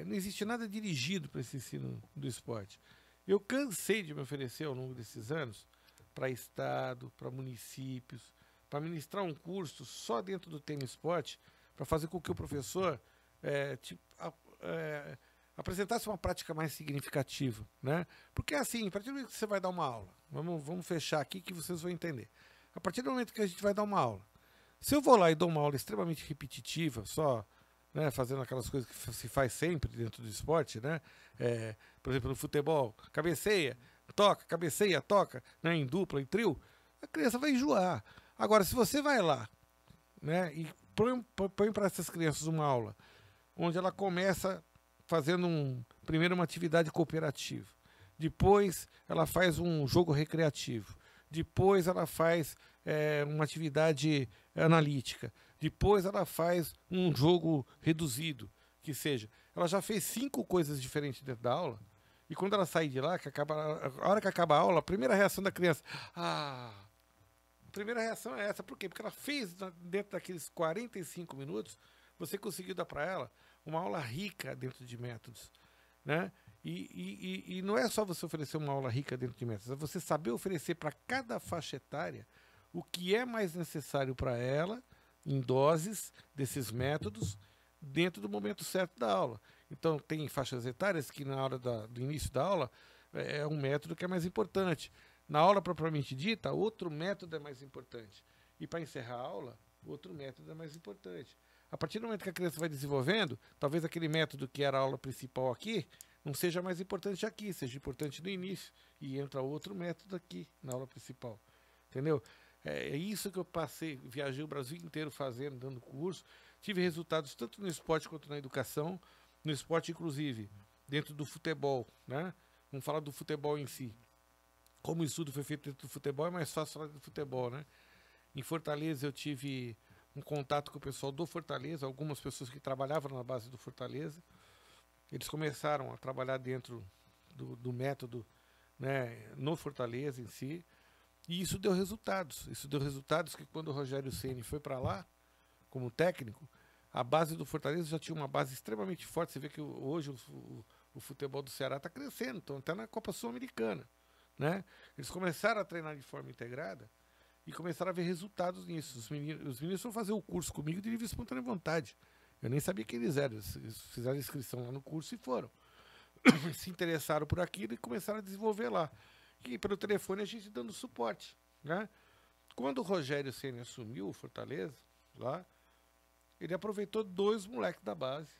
Não existe nada dirigido para esse ensino do esporte. Eu cansei de me oferecer ao longo desses anos para estado, para municípios, para ministrar um curso só dentro do tema esporte, para fazer com que o professor apresentasse uma prática mais significativa, né? Porque assim, a partir do momento que você vai dar uma aula, vamos fechar aqui que vocês vão entender. A partir do momento que a gente vai dar uma aula, se eu vou lá e dou uma aula extremamente repetitiva, só, né, fazendo aquelas coisas que se faz sempre dentro do esporte, né? Por exemplo, no futebol, cabeceia, toca, né, em dupla, em trio, a criança vai enjoar. Agora, se você vai lá, né, e põe para essas crianças uma aula onde ela começa fazendo primeiro uma atividade cooperativa, depois ela faz um jogo recreativo, depois ela faz uma atividade analítica, depois ela faz um jogo reduzido, que seja, ela já fez 5 coisas diferentes dentro da aula, e quando ela sai de lá, a hora que acaba a aula, a primeira reação da criança, a primeira reação é essa. Por quê? Porque ela fez, dentro daqueles 45 minutos, você conseguiu dar para ela uma aula rica dentro de métodos, né? E não é só você oferecer uma aula rica dentro de métodos, é você saber oferecer para cada faixa etária o que é mais necessário para ela, em doses desses métodos, dentro do momento certo da aula. Então, tem faixas etárias que na hora do início da aula é um método que é mais importante. Na aula propriamente dita, outro método é mais importante. E para encerrar a aula, outro método é mais importante. A partir do momento que a criança vai desenvolvendo, talvez aquele método que era a aula principal aqui, não seja mais importante aqui, seja importante no início. E entra outro método aqui, na aula principal. Entendeu? É isso que eu passei, viajei o Brasil inteiro fazendo, dando curso. Tive resultados tanto no esporte quanto na educação. No esporte, inclusive, dentro do futebol, né? Vamos falar do futebol em si. Como o estudo foi feito dentro do futebol, é mais fácil falar do futebol, né? Em Fortaleza eu tive um contato com o pessoal do Fortaleza, algumas pessoas que trabalhavam na base do Fortaleza. Eles começaram a trabalhar dentro do método, né, no Fortaleza em si, e isso deu resultados. Isso deu resultados que quando o Rogério Ceni foi para lá, como técnico, a base do Fortaleza já tinha uma base extremamente forte. Você vê que hoje o futebol do Ceará está crescendo, então até na Copa Sul-Americana. Né? Eles começaram a treinar de forma integrada e começaram a ver resultados nisso. Os meninos foram fazer o curso comigo de livre e espontânea vontade. Eu nem sabia quem eles eram. Eles fizeram a inscrição lá no curso e foram. Se interessaram por aquilo e começaram a desenvolver lá. E pelo telefone a gente dando suporte. Né? Quando o Rogério Ceni assumiu o Fortaleza, lá, ele aproveitou 2 moleques da base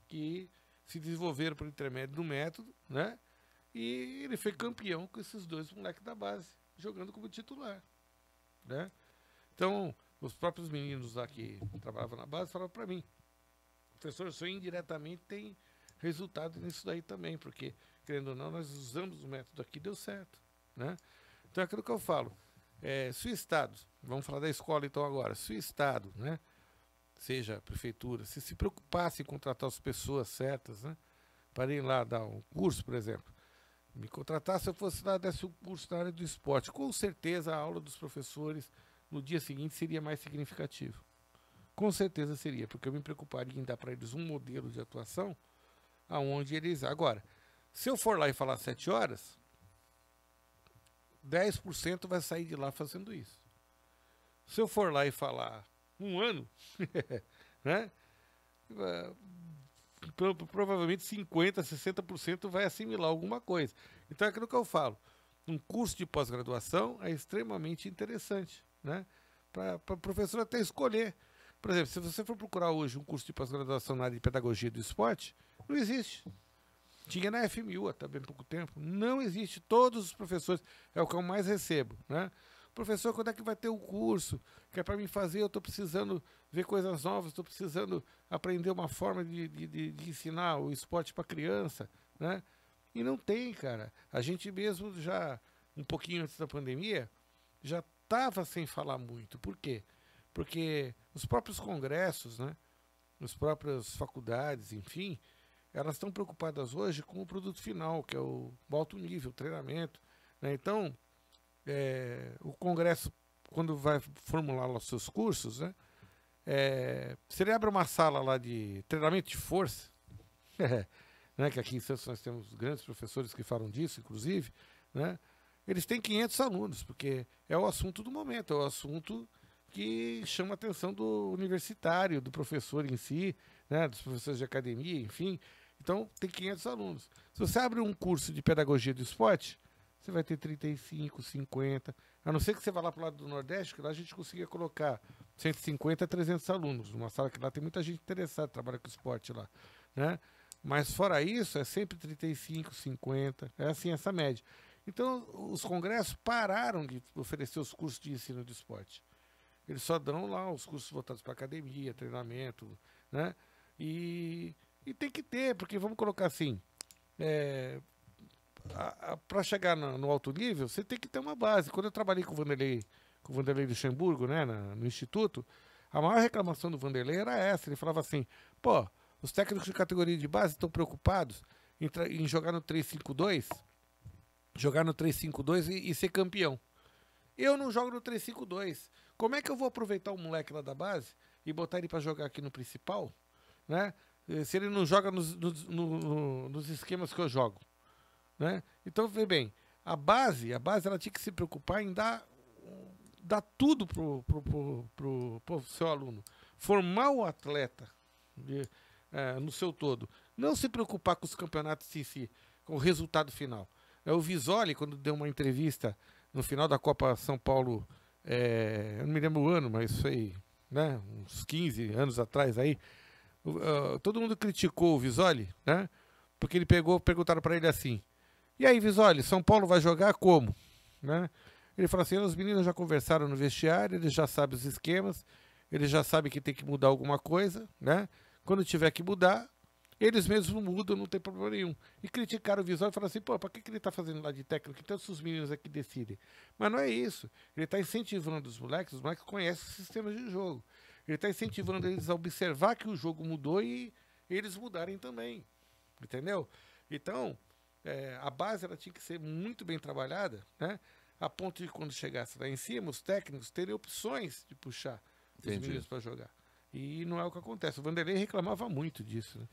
que se desenvolveram por intermédio do método, né? E ele foi campeão com esses 2 moleques da base, jogando como titular, né? Então, os próprios meninos lá que trabalhavam na base falavam para mim, professor, o senhor indiretamente tem resultado nisso daí também, porque, querendo ou não, nós usamos o método aqui, deu certo, né? Então é aquilo que eu falo, se o Estado, vamos falar da escola então agora, se o Estado, né, seja a prefeitura, se preocupasse em contratar as pessoas certas, né, para ir lá dar um curso, por exemplo, me contratar se eu fosse lá desse um curso na área do esporte, com certeza a aula dos professores no dia seguinte seria mais significativa. Com certeza seria, porque eu me preocuparia em dar para eles um modelo de atuação aonde eles... Agora, se eu for lá e falar 7 horas, 10% vai sair de lá fazendo isso. Se eu for lá e falar 1 ano, né, provavelmente 50%, 60% vai assimilar alguma coisa. Então é aquilo que eu falo. Um curso de pós-graduação é extremamente interessante, né, para o professor até escolher. Por exemplo, se você for procurar hoje um curso de pós-graduação na área de pedagogia do esporte, não existe. Tinha na FMU até bem pouco tempo. Não existe. Todos os professores, é o que eu mais recebo, né? Professor, quando é que vai ter um curso que é para mim fazer? Eu estou precisando ver coisas novas, estou precisando aprender uma forma de ensinar o esporte para criança, né? E não tem, cara. A gente mesmo já, um pouquinho antes da pandemia, já estava sem falar muito. Por quê? Porque os próprios congressos, né, as próprias faculdades, enfim, elas estão preocupadas hoje com o produto final, que é o alto nível, o treinamento, né? Então, o congresso, quando vai formular lá os seus cursos, né, se ele abre uma sala lá de treinamento de força, né, que aqui em Santos nós temos grandes professores que falam disso, inclusive, né, eles têm 500 alunos, porque é o assunto do momento, é o assunto que chama a atenção do universitário, do professor em si, né, dos professores de academia, enfim. Então, tem 500 alunos. Se você abre um curso de pedagogia do esporte, você vai ter 35, 50, a não ser que você vá lá para o lado do Nordeste, que lá a gente consiga colocar 150 a 300 alunos, numa sala que lá tem muita gente interessada, trabalha com esporte lá, né? Mas fora isso, é sempre 35, 50, é assim essa média. Então, os congressos pararam de oferecer os cursos de ensino de esporte. Eles só dão lá os cursos voltados para academia, treinamento, né? E tem que ter, porque vamos colocar assim, para chegar no alto nível, você tem que ter uma base. Quando eu trabalhei com o Vanderlei Luxemburgo, né, no Instituto, a maior reclamação do Vanderlei era essa. Ele falava assim, pô, os técnicos de categoria de base estão preocupados em jogar no 3-5-2, e ser campeão. Eu não jogo no 3-5-2. Como é que eu vou aproveitar o moleque lá da base e botar ele para jogar aqui no principal, né? Se ele não joga nos esquemas que eu jogo, né? Então, vê bem, a base ela tinha que se preocupar em dar tudo pro seu aluno, formar o atleta no seu todo, não se preocupar com os campeonatos em si, com o resultado final. O Visoli, quando deu uma entrevista no final da Copa São Paulo, eu não me lembro o ano, mas foi, né, uns 15 anos atrás aí, todo mundo criticou o Visoli, né, porque ele perguntaram para ele assim, e aí, Visoli, São Paulo vai jogar como? Né? Ele falou assim, os meninos já conversaram no vestiário, eles já sabem os esquemas, eles já sabem que tem que mudar alguma coisa, né? Quando tiver que mudar, eles mesmos mudam, não tem problema nenhum. E criticaram o Visoli e falaram assim, pô, para que ele está fazendo lá de técnico? Que tantos os meninos aqui decidem. Mas não é isso. Ele está incentivando os moleques conhecem os sistemas de jogo. Ele está incentivando eles a observar que o jogo mudou e eles mudarem também. Entendeu? Então, a base ela tinha que ser muito bem trabalhada, né? A ponto de quando chegasse lá em cima, os técnicos terem opções de puxar os meninos para jogar. E não é o que acontece. O Vanderlei reclamava muito disso, né?